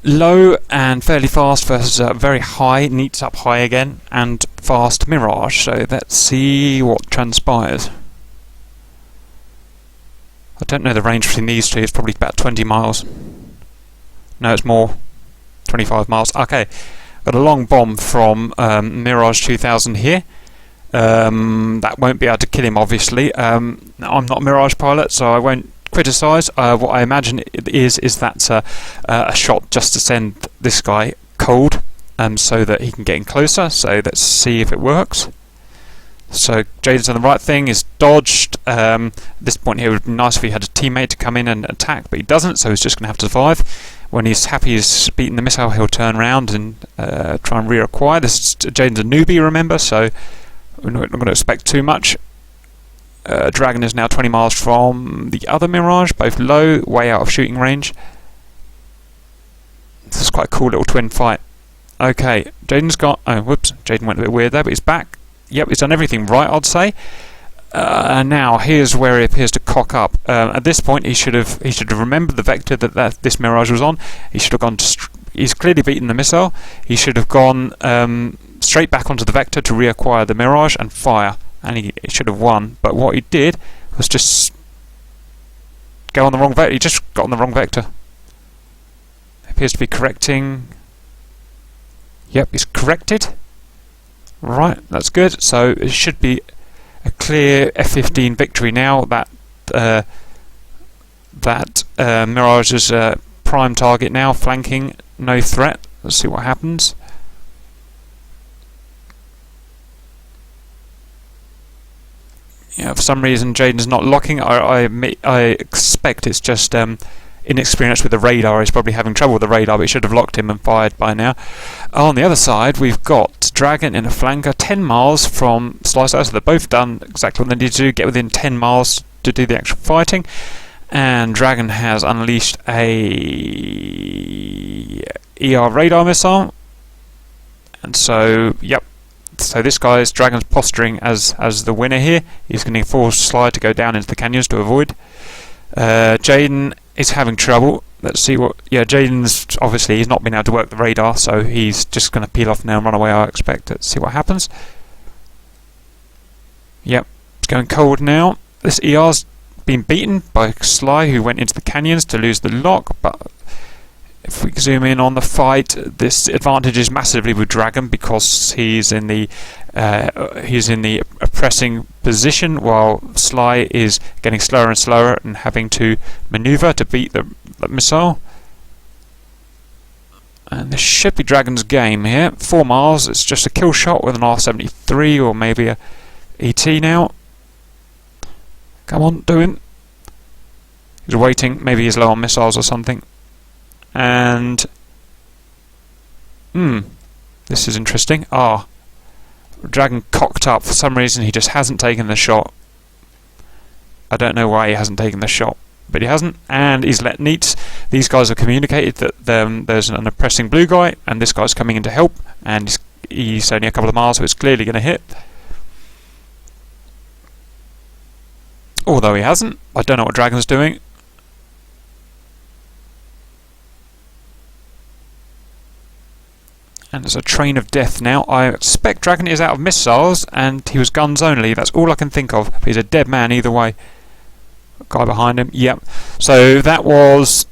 Low and fairly fast versus very high, Neat's up high again, and fast Mirage. So let's see what transpires. I don't know the range between these two, it's probably about 20 miles. No, it's more. 25 miles. Okay, got a long bomb from Mirage 2000 here. That won't be able to kill him, obviously. I'm not a Mirage pilot, so I won't criticise. What I imagine it is that a shot just to send this guy cold, so that he can get in closer. So let's see if it works. So Jaden's done the right thing, he's dodged. At this point here it would be nice if he had a teammate to come in and attack, but he doesn't, so he's just going to have to survive. When he's happy he's beaten the missile, he'll turn around and try and reacquire. Jaden's a newbie, remember, so we're not going to expect too much. Dragon is now 20 miles from the other Mirage, both low, way out of shooting range. This is quite a cool little twin fight. Okay, Jaden's got... Oh, whoops, Jaden went a bit weird there, but he's back. Yep, he's done everything right, I'd say. Now, here's where he appears to cock up. At this point, he should have remembered the vector that this Mirage was on. He should have gone he's clearly beaten the missile. He should have gone straight back onto the vector to reacquire the Mirage and fire, and he should have won. But what he did was just go on the wrong vector. He just got on the wrong vector. Appears to be correcting. Yep, he's corrected. Right, that's good. So it should be a clear F-15 victory now. That Mirage is a prime target now, flanking, no threat. Let's see what happens. Yeah, for some reason Jaden's not locking. I expect it's just inexperience with the radar. He's probably having trouble with the radar, but he should have locked him and fired by now. On the other side, we've got Dragon in a flanker, 10 miles from Slicer, so they've both done exactly what they need to do, get within 10 miles to do the actual fighting. And Dragon has unleashed a ER radar missile. And so, yep. So this guy's Dragon's posturing as the winner here. He's going to force Sly to go down into the canyons to avoid. Jaden is having trouble. Let's see what... Yeah, Jaden's obviously he's not been able to work the radar, so he's just going to peel off now and run away, I expect. Let's see what happens. Yep, it's going cold now. This ER's been beaten by Sly, who went into the canyons to lose the lock, but if we zoom in on the fight, this advantages massively with Dragon because he's in the oppressing position, while Sly is getting slower and slower and having to maneuver to beat the missile. And this should be Dragon's game here. 4 miles. It's just a kill shot with an R-73 or maybe a ET now. Come on, do him. He's waiting. Maybe he's low on missiles or something. And this is interesting. Dragon cocked up. For some reason he just hasn't taken the shot. I don't know why he hasn't taken the shot, but he hasn't, and he's let Neats. These guys have communicated that there's an oppressing blue guy, and this guy's coming in to help, and he's only a couple of miles, so it's clearly going to hit. Although he hasn't. I don't know what Dragon's doing. And there's a train of death now. I expect Dragon is out of missiles, and he was guns only. That's all I can think of. But he's a dead man either way. Guy behind him. Yep. So that was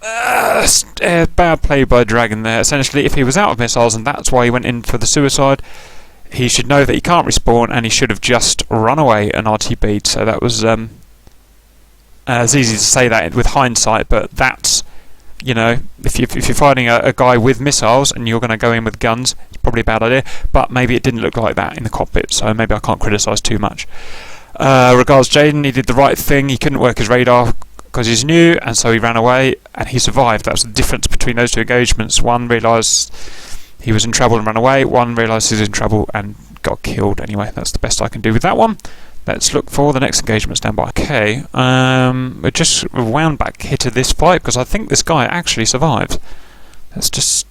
bad play by Dragon there. Essentially, if he was out of missiles, and that's why he went in for the suicide, he should know that he can't respawn, and he should have just run away and RTB'd. So that was it's easy to say that with hindsight, but that's, you know, if you're fighting a guy with missiles and you're going to go in with guns, it's probably a bad idea. But maybe it didn't look like that in the cockpit, so maybe I can't criticise too much. Regards Jaden, he did the right thing. He couldn't work his radar because he's new, and so he ran away, and he survived. That's the difference between those two engagements. One realised he was in trouble and ran away. One realised he was in trouble and got killed. Anyway, that's the best I can do with that one. Let's look for the next engagement. Stand by. Okay, we just wound back here to this fight because I think this guy actually survived. Let's just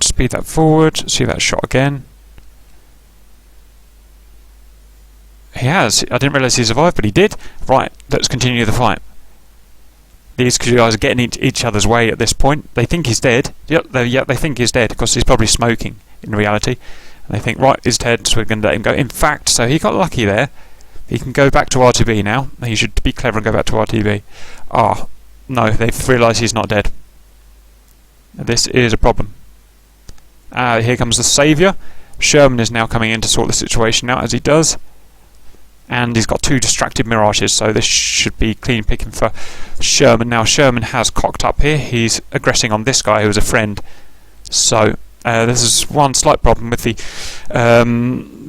speed that forward. See that shot again. He has. I didn't realise he survived, but he did. Right, let's continue the fight. These guys are getting each other's way at this point. They think he's dead. Yep, they think he's dead because he's probably smoking in reality. And they think, right, he's dead, so we're going to let him go. In fact, so he got lucky there. He can go back to RTB now. He should be clever and go back to RTB. No, they've realised he's not dead. This is a problem. Here comes the saviour. Sherman is now coming in to sort the situation out, as he does. And he's got 2 distracted Mirages, so this should be clean picking for Sherman. Now, Sherman has cocked up here. He's aggressing on this guy who's a friend. So, this is one slight problem with the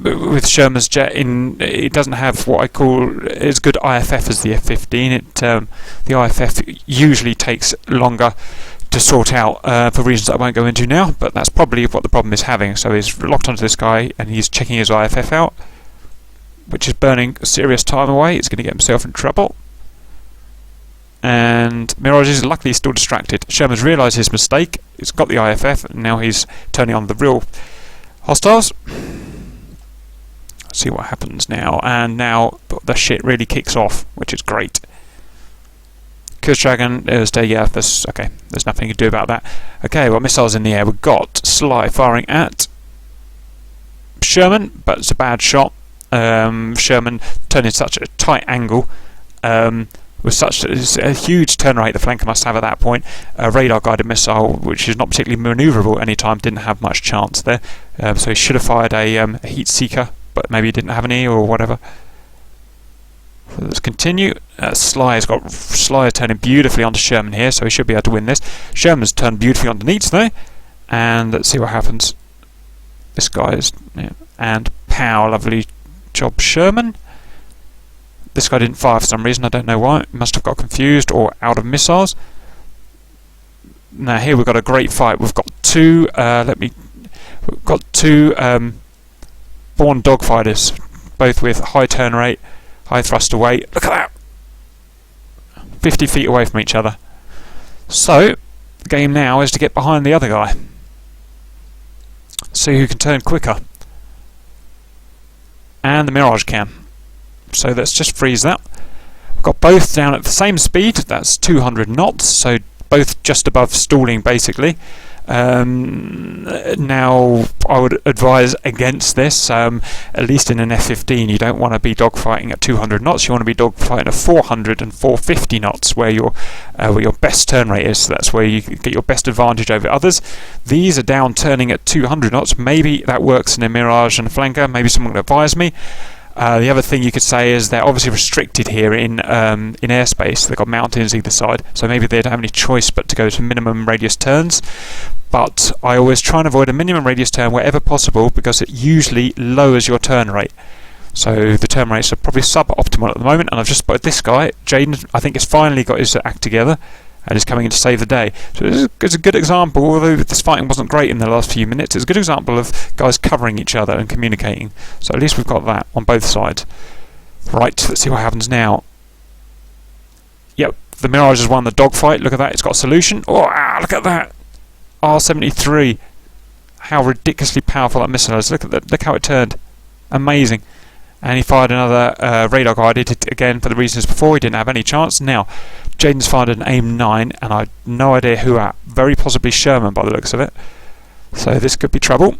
with Sherman's jet. It doesn't have what I call as good IFF as the F-15. The IFF usually takes longer to sort out for reasons I won't go into now, but that's probably what the problem is having. So he's locked onto this guy and he's checking his IFF out, which is burning serious time away. He's going to get himself in trouble. And Mirage is luckily still distracted. Sherman's realised his mistake. He's got the IFF, and now he's turning on the real hostiles. Let's see what happens now. And now the shit really kicks off, which is great. Kush Dragon, it was there, yeah, there's nothing you can do about that. Okay, well, missiles in the air. We've got Sly firing at Sherman, but it's a bad shot. Sherman turning such a tight angle, with such a huge turn rate the flanker must have at that point. A radar guided missile, which is not particularly manoeuvrable at any time, didn't have much chance there. So he should have fired a heat seeker, but maybe he didn't have any or whatever. So let's continue. Sly turning beautifully onto Sherman here, so he should be able to win this. Sherman's turned beautifully onto Neats though, and let's see what happens. This guy is, and pow, lovely job, Sherman. This guy didn't fire for some reason, I don't know why. Must have got confused or out of missiles. Now here we've got a great fight. We've got two born dogfighters, both with high turn rate, high thruster weight. Look at that! 50 feet away from each other. So the game now is to get behind the other guy. See who can turn quicker. And the Mirage can. So let's just freeze that. We've got both down at the same speed, that's 200 knots, so both just above stalling basically. Now I would advise against this, at least in an F-15 you don't want to be dogfighting at 200 knots, you want to be dogfighting at 400 and 450 knots where your best turn rate is, so that's where you get your best advantage over others. These are down turning at 200 knots, maybe that works in a Mirage and a flanker, maybe someone will advise me. The other thing you could say is they're obviously restricted here in airspace. They've got mountains either side, so maybe they don't have any choice but to go to minimum radius turns. But I always try and avoid a minimum radius turn wherever possible because it usually lowers your turn rate. So the turn rates are probably suboptimal at the moment, and I've just spotted this guy. Jaden, I think, has finally got his act together and is coming in to save the day. So it's a good example, although this fighting wasn't great in the last few minutes, it's a good example of guys covering each other and communicating. So at least we've got that on both sides. Right, let's see what happens now. Yep, the Mirage has won the dogfight. Look at that, it's got a solution. Oh, look at that! R-73. How ridiculously powerful that missile is. Look at that, look how it turned. Amazing. And he fired another radar guided again for the reasons before. He didn't have any chance. Now, Jaden's fired an AIM-9, and I have no idea who at. Very possibly Sherman by the looks of it. So this could be trouble.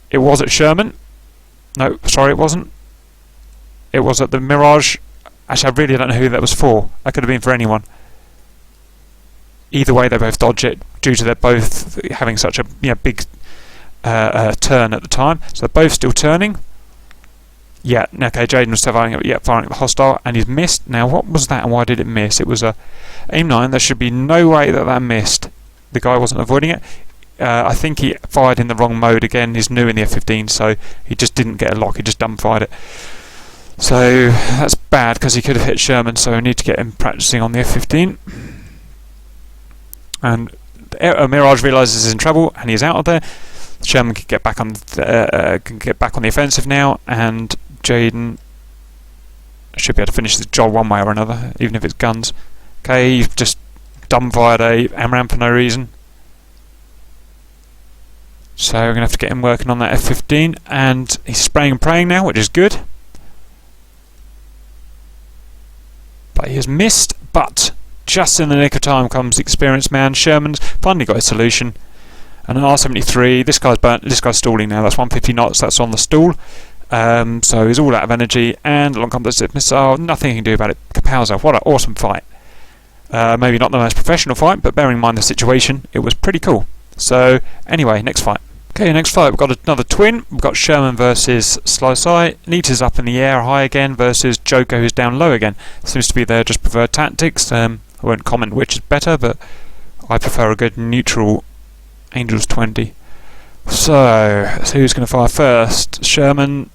It was at Sherman. No, sorry, it wasn't. It was at the Mirage. Actually, I really don't know who that was for. That could have been for anyone. Either way, they both dodge it due to they're both having such a big turn at the time. So they're both still turning. Yeah, okay, Jaden was still firing at the hostile, and he's missed. Now, what was that and why did it miss? It was a AIM-9. There should be no way that missed. The guy wasn't avoiding it. I think he fired in the wrong mode again. He's new in the F-15, so he just didn't get a lock. He just dumbfired it. So that's bad because he could have hit Sherman, so I need to get him practicing on the F-15. And Mirage realises he's in trouble, and he's out of there. Sherman can get back on the offensive now, and Jaden should be able to finish the job one way or another, even if it's guns. Okay, you've just dumbfired a AMRAAM for no reason. So we're going to have to get him working on that F-15, and he's spraying and praying now, which is good. But he has missed, but just in the nick of time comes the experienced man. Sherman's finally got his solution. And an R-73, this guy's stalling now, that's 150 knots, that's on the stall. So he's all out of energy, and along comes the missile, nothing he can do about it. Kapowza, what an awesome fight. Maybe not the most professional fight, but bearing in mind the situation, it was pretty cool. So, anyway, next fight. Okay, next fight, we've got another twin. We've got Sherman versus Sly. Neat is up in the air high again versus Joker, who's down low again. Seems to be their just preferred tactics. I won't comment which is better, but I prefer a good neutral Angels 20. So who's going to fire first? Sherman's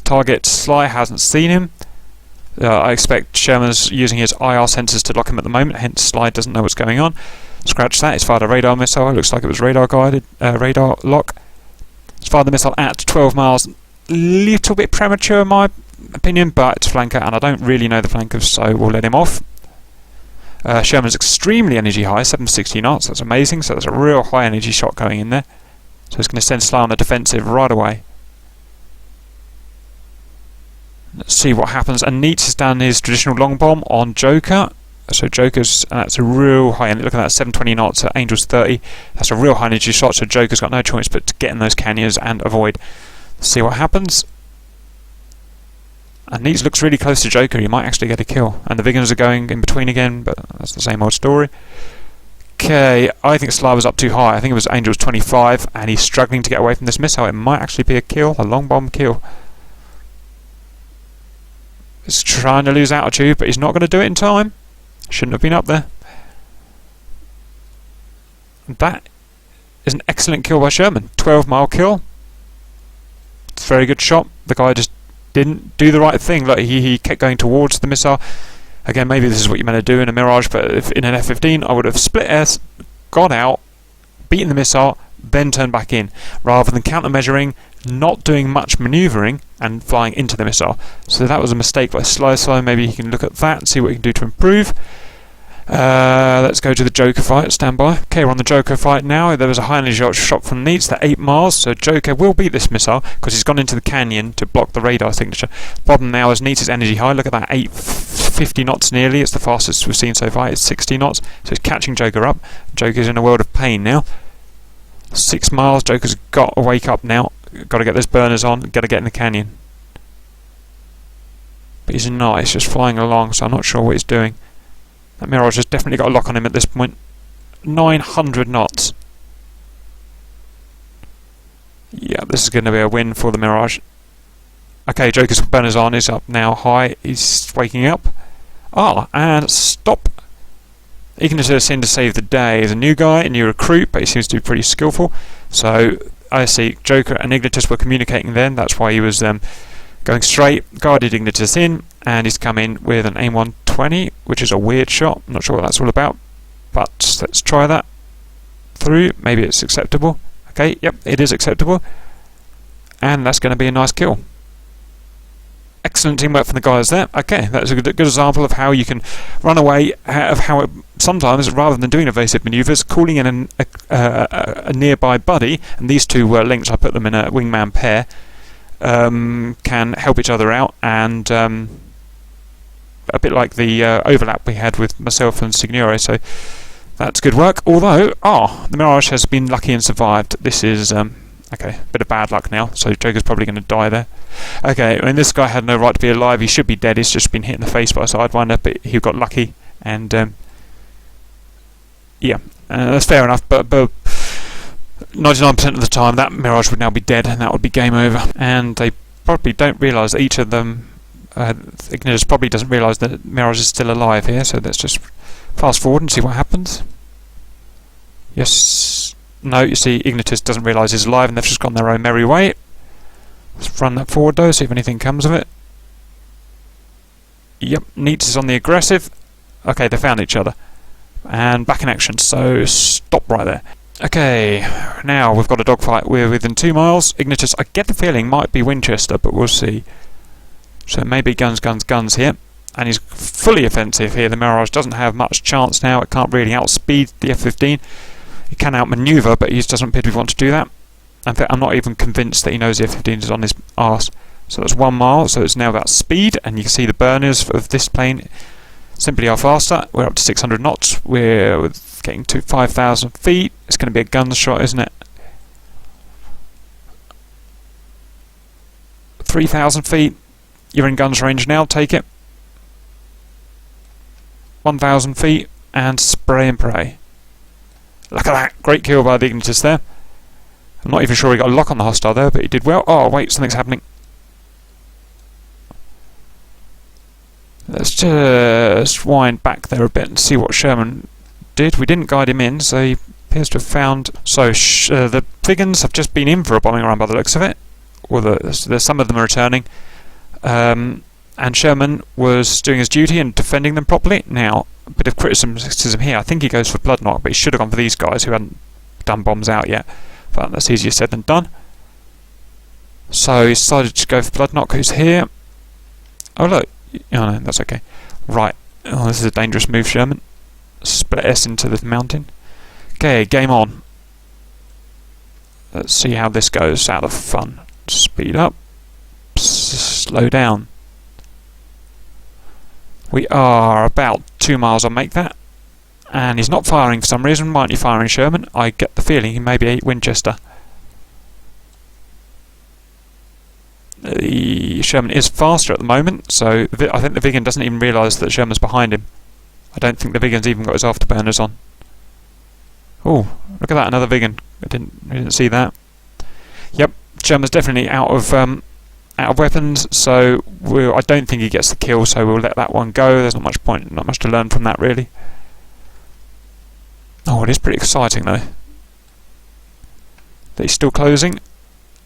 target Sly hasn't seen him. I expect Sherman's using his IR sensors to lock him at the moment, hence Sly doesn't know what's going on. Scratch that, he's fired a radar missile, it looks like it was radar guided, radar lock. He's fired the missile at 12 miles, little bit premature in my opinion, but it's flanker and I don't really know the flankers, so we'll let him off. Sherman's extremely energy high, 760 knots, that's amazing, so that's a real high energy shot going in there. So it's going to send Sly on the defensive right away. Let's see what happens. And Neitz has done his traditional long bomb on Joker. So Joker's, that's a real high end. Look at that, 720 knots at Angel's 30. That's a real high energy shot, so Joker's got no choice but to get in those canyons and avoid. Let's see what happens. And Neitz looks really close to Joker. He might actually get a kill. And the Vigans are going in between again, but that's the same old story. Okay, I think Slava's up too high. I think it was Angel's 25, and he's struggling to get away from this missile. It might actually be a kill, a long bomb kill. He's trying to lose altitude, but he's not going to do it in time. Shouldn't have been up there. That is an excellent kill by Sherman. 12-mile kill. It's a very good shot. The guy just didn't do the right thing. Like he kept going towards the missile. Again, maybe this is what you're meant to do in a Mirage, but if in an F-15, I would have split S, got out, beaten the missile, then turned back in, rather than counter-measuring, not doing much manoeuvring, and flying into the missile. So that was a mistake by Slow. Maybe he can look at that and see what he can do to improve. Let's go to the Joker fight, stand by. Okay, we're on the Joker fight now. There was a high energy shot from Neitz at 8 miles, so Joker will beat this missile because he's gone into the canyon to block the radar signature. Problem now is Neitz's energy high. Look at that, 850 knots nearly. It's the fastest we've seen so far. It's 60 knots, so he's catching Joker up. Joker's in a world of pain now. 6 miles, Joker's got to wake up now. Got to get those burners on, got to get in the canyon. But he's not, he's just flying along, so I'm not sure what he's doing. That Mirage has definitely got a lock on him at this point. 900 knots. Yeah, this is going to be a win for the Mirage. Okay, Joker's burners on, he's up now high, he's waking up. And stop. Ignitus in to save the day. He's a new guy, a new recruit, but he seems to be pretty skillful. So, I see Joker and Ignitus were communicating then, that's why he was going straight, guided Ignitus in, and he's come in with an AIM 120, which is a weird shot. I'm not sure what that's all about, but let's try that through. Maybe it's acceptable. Okay, yep, it is acceptable, and that's going to be a nice kill. Excellent teamwork from the guys there. Okay, that's a good example of how you can run away, of how it, sometimes, rather than doing evasive manoeuvres, calling in a nearby buddy, and these two were linked, I put them in a wingman pair, can help each other out, and a bit like the overlap we had with myself and Signore, so that's good work. Although, the Mirage has been lucky and survived. This is okay, bit of bad luck now, so Joker's probably going to die there. Okay, I mean, this guy had no right to be alive. He should be dead. He's just been hit in the face by a Sidewinder, but he got lucky, and yeah, that's fair enough, but 99% of the time that Mirage would now be dead, and that would be game over. And they probably don't realise that each of them, Ignitus probably doesn't realise that Mirage is still alive here, so let's just fast forward and see what happens. Yes. No, you see, Ignitus doesn't realise he's alive, and they've just gone their own merry way. Let's run that forward though, see if anything comes of it. Yep, Neitz is on the aggressive. Okay, they found each other. And back in action, so stop right there. Okay, now we've got a dogfight. We're within 2 miles. Ignitus, I get the feeling, might be Winchester, but we'll see. So maybe guns here. And he's fully offensive here. The Mirage doesn't have much chance now. It can't really outspeed the F-15. He can outmaneuver, but he just doesn't appear to want to do that. In fact, I'm not even convinced that he knows the F-15 is on his arse. So that's 1 mile, so it's now about speed, and you can see the burners of this plane simply are faster. We're up to 600 knots. We're getting to 5,000 feet. It's going to be a gunshot, isn't it? 3,000 feet. You're in guns range now, take it. 1,000 feet, and spray and pray. Look at that! Great kill by the Ignitus there. I'm not even sure he got a lock on the hostile there, but he did well. Oh, wait, something's happening. Let's just wind back there a bit and see what Sherman did. We didn't guide him in, so he appears to have found... So, the Vigans have just been in for a bombing run by the looks of it. Or there's some of them are returning. And Sherman was doing his duty and defending them properly. Now, a bit of criticism here. I think he goes for blood knock, but he should have gone for these guys who hadn't done bombs out yet. But that's easier said than done. So he decided to go for blood knock. Who's here? Oh look, oh no, that's okay. Right. Oh, this is a dangerous move, Sherman. Split S into the mountain. Okay, game on. Let's see how this goes. Out of fun. Speed up. Slow down. We are about 2 miles on make that. And he's not firing for some reason. Why aren't you firing, Sherman? I get the feeling he may be a Winchester. The Sherman is faster at the moment, so I think the Vigan doesn't even realise that Sherman's behind him. I don't think the Vigan's even got his afterburners on. Oh, look at that, another Vigan. I didn't see that. Yep, Sherman's definitely out of weapons, so I don't think he gets the kill, so we'll let that one go. There's not much point, not much to learn from that really. Oh, it is pretty exciting though. That he's still closing.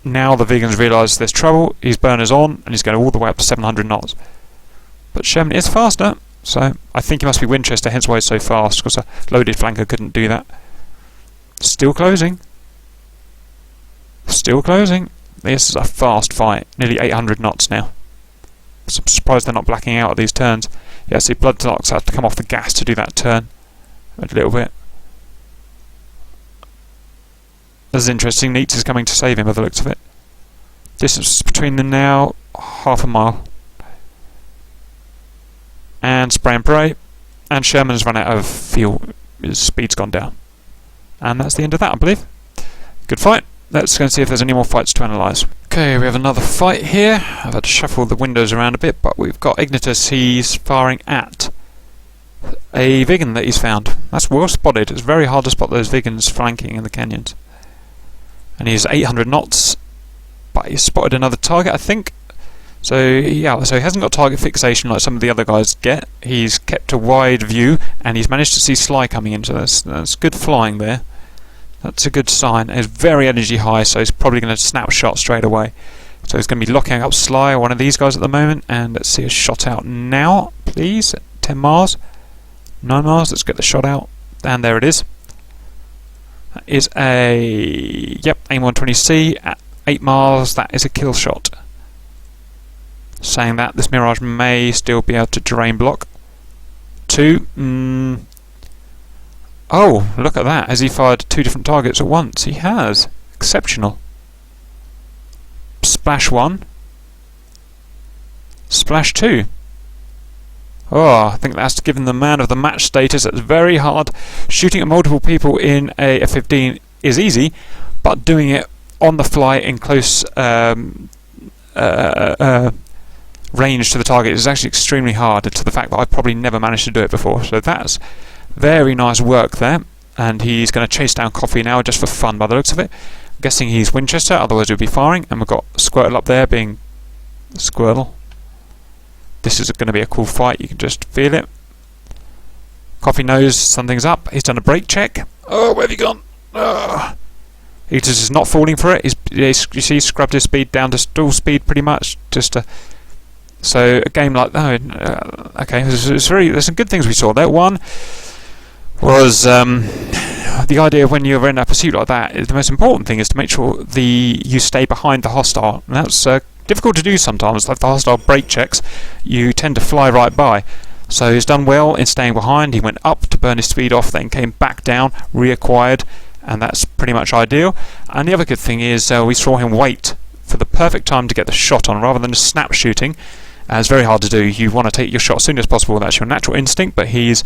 Now the Vegans realise there's trouble, his burner's on, and he's going all the way up to 700 knots. But Sherman is faster, so I think he must be Winchester, hence why he's so fast, because a loaded flanker couldn't do that. Still closing. Still closing. This is a fast fight, nearly 800 knots now. I'm surprised they're not blacking out at these turns. Yeah, see, Bloodlocks have to come off the gas to do that turn. A little bit. This is interesting. Neats is coming to save him by the looks of it. Distance between them now, half a mile. And spray and pray. And Sherman's run out of fuel. His speed's gone down. And that's the end of that, I believe. Good fight. Let's go and see if there's any more fights to analyse. Okay, we have another fight here. I've had to shuffle the windows around a bit, but we've got Ignitus. He's firing at a Vigan that he's found. That's well spotted. It's very hard to spot those Vigans flanking in the canyons. And he's 800 knots, but he's spotted another target, I think. So yeah, so he hasn't got target fixation like some of the other guys get. He's kept a wide view, and he's managed to see Sly coming in. So that's good flying there. That's a good sign. He's very energy high, so he's probably going to snapshot straight away. So he's going to be locking up Sly or one of these guys at the moment. And let's see a shot out now, please. 10 miles, 9 miles. Let's get the shot out. And there it is. That is a AIM 120C at 8 miles. That is a kill shot. Saying that, this Mirage may still be able to terrain block. 2. Oh, look at that. Has he fired 2 different targets at once? He has. Exceptional. Splash 1. Splash 2. Oh, I think that's given the man of the match status. It's very hard. Shooting at multiple people in a F-15 is easy, but doing it on the fly in close range to the target is actually extremely hard, to the fact that I've probably never managed to do it before. So that's very nice work there. And he's going to chase down Coffee now just for fun by the looks of it. I'm guessing he's Winchester, otherwise he'll be firing. And we've got Squirtle up there being Squirtle. This is going to be a cool fight, you can just feel it. Coffee knows something's up. He's done a brake check. Oh, where have you gone? Oh. He just is not falling for it. You see, he's scrubbed his speed down to stall speed pretty much. So a game like that. Okay, there's some good things we saw there. One was the idea of when you're in a pursuit like that, the most important thing is to make sure you stay behind the hostile. And that's difficult to do sometimes. Like the hostile brake checks, you tend to fly right by. So he's done well in staying behind. He went up to burn his speed off, then came back down, reacquired, and that's pretty much ideal. And the other good thing is we saw him wait for the perfect time to get the shot on, rather than just snap shooting. It's very hard to do. You want to take your shot as soon as possible. That's your natural instinct, but he's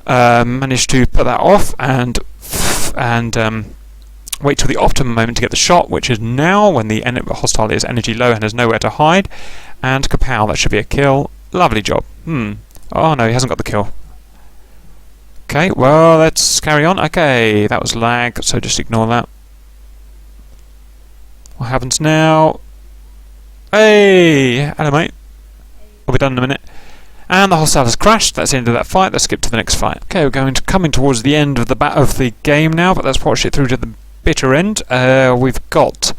managed to put that off and wait till the optimum moment to get the shot, which is now when the hostile is energy low and has nowhere to hide. And kapow, that should be a kill. Lovely job. Oh no, he hasn't got the kill. Okay, well, let's carry on. Okay, that was lag, so just ignore that. What happens now? Hey! Hello, mate. We'll be done in a minute. And the hostile has crashed. That's the end of that fight. Let's skip to the next fight. Okay, we're coming towards the end of the game now, but let's watch it through to the bitter end. We've got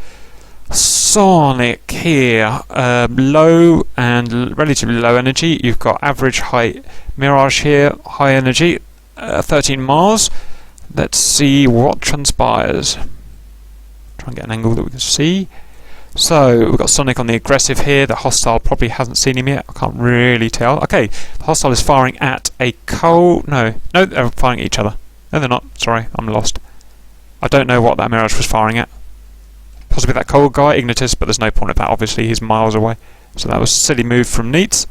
Sonic here, low and relatively low energy. You've got average height Mirage here, high energy, 13 miles. Let's see what transpires. Try and get an angle that we can see. So we've got Sonic on the aggressive here. The hostile probably hasn't seen him yet. I can't really tell. Okay, the hostile is firing at a No, they're firing at each other. No, they're not. Sorry, I'm lost. I don't know what that Mirage was firing at. Possibly that cold guy, Ignitus, but there's no point of that. Obviously, he's miles away. So that was a silly move from Neats.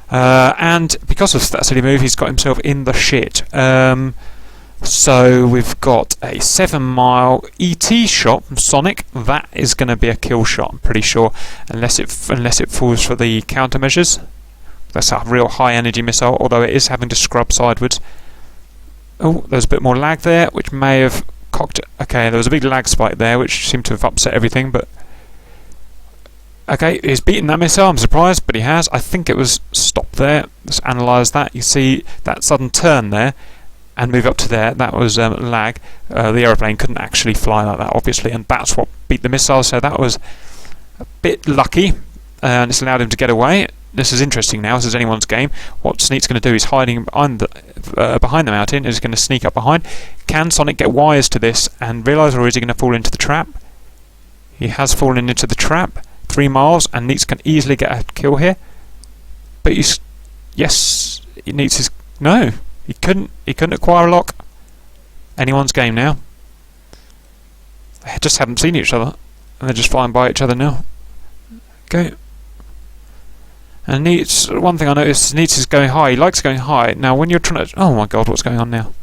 And because of that silly move, he's got himself in the shit. So we've got a 7-mile ET shot from Sonic. That is going to be a kill shot, I'm pretty sure, unless it falls for the countermeasures. That's a real high energy missile, although it is having to scrub sideways. Oh, there's a bit more lag there, which may have cocked it. Okay, there was a big lag spike there, which seemed to have upset everything, but... Okay, he's beaten that missile, I'm surprised, but he has. I think it was stopped there. Let's analyse that. You see that sudden turn there, and move up to there. That was lag. The aeroplane couldn't actually fly like that, obviously, and that's what beat the missile, so that was a bit lucky, and it's allowed him to get away. This is interesting now. This is anyone's game. What Sneak's going to do is hiding behind the mountain. Is going to sneak up behind. Can Sonic get wise to this and realise, or is he going to fall into the trap? He has fallen into the trap. 3 miles, and Neats can easily get a kill here. But he's... Yes, Neats is... No, he couldn't acquire a lock. Anyone's game now. They just haven't seen each other, and they're just flying by each other now. Okay. And Neats, one thing I noticed, Neats is going high. He likes going high. Now, when you're trying to... Oh my god, what's going on now?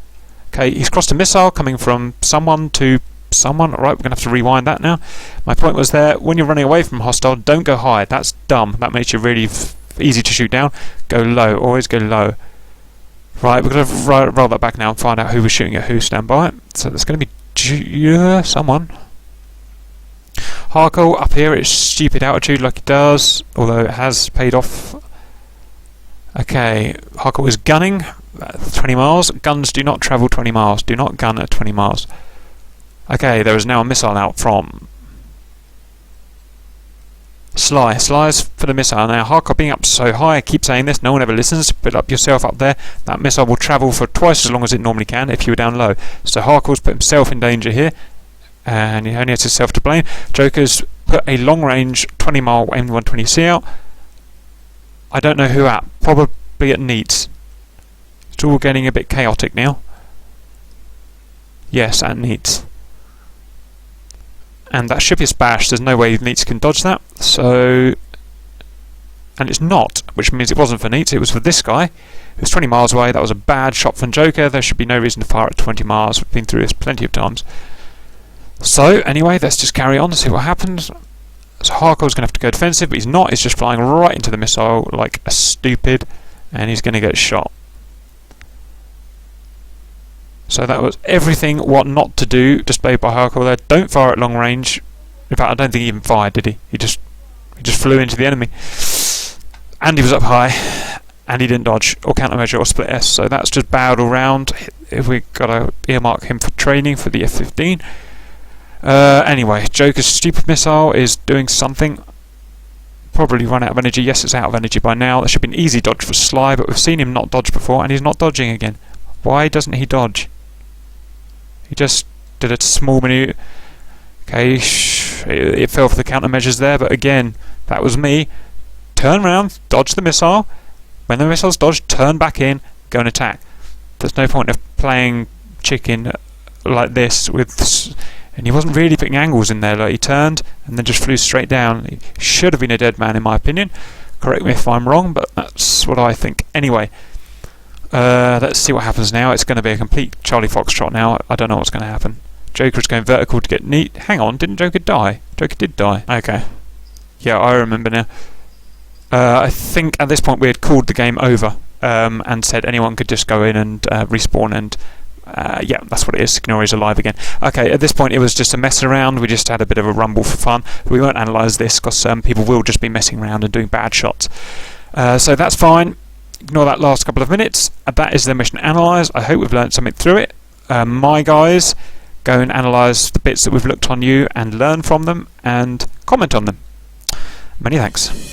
Okay, he's crossed a missile coming from someone to someone. Right, we're going to have to rewind that now. My point was there, when you're running away from a hostile, don't go high. That's dumb. That makes you really easy to shoot down. Go low. Always go low. Right, we're going to roll that back now and find out who was shooting at who. Stand by. So there's going to be someone. Harkle up here, it's stupid altitude like it does, although it has paid off. Okay, Harkle is gunning 20 miles. Guns do not travel 20 miles. Do not gun at 20 miles. Okay, there is now a missile out from Sly. Sly's for the missile. Now, Harkle being up so high, I keep saying this, no one ever listens. Put up yourself up there. That missile will travel for twice as long as it normally can if you were down low. So Harkle's put himself in danger here. And he only has himself to blame. Joker's put a long-range 20-mile M120C out. I don't know who at. Probably at Neats. It's all getting a bit chaotic now. Yes, at Neats. And that should be a splash. There's no way Neats can dodge that. So... And it's not, which means it wasn't for Neats. It was for this guy. It was 20 miles away. That was a bad shot from Joker. There should be no reason to fire at 20 miles. We've been through this plenty of times. So, anyway, let's just carry on and see what happens. So Harkle's going to have to go defensive, but he's not. He's just flying right into the missile like a stupid, and he's going to get shot. So that was everything what not to do displayed by Harkle there. Don't fire at long range. In fact, I don't think he even fired, did he? He just flew into the enemy. And he was up high, and he didn't dodge, or countermeasure, or split S. So that's just bad all round. If we got to earmark him for training for the F-15. Anyway, Joker's stupid missile is doing something. Probably run out of energy. Yes, it's out of energy by now. That should be an easy dodge for Sly, but we've seen him not dodge before, and he's not dodging again. Why doesn't he dodge? He just did a small maneuver. Okay, it fell for the countermeasures there, but again, that was me. Turn around, dodge the missile. When the missile's dodged, turn back in, go and attack. There's no point of playing chicken like this with... And he wasn't really putting angles in there. Like, he turned and then just flew straight down. He should have been a dead man, in my opinion. Correct me if I'm wrong, but that's what I think. Anyway, let's see what happens now. It's going to be a complete Charlie Foxtrot now. I don't know what's going to happen. Joker's going vertical to get neat. Hang on, didn't Joker die? Joker did die. Okay. Yeah, I remember now. I think at this point we had called the game over and said anyone could just go in and respawn and... yeah, that's what it is. Signori's alive again. Okay, at this point it was just a mess around. We just had a bit of a rumble for fun. We won't analyse this because people will just be messing around and doing bad shots. So that's fine. Ignore that last couple of minutes. That is the mission analyse. I hope we've learned something through it. My guys, go and analyse the bits that we've looked on you and learn from them and comment on them. Many thanks.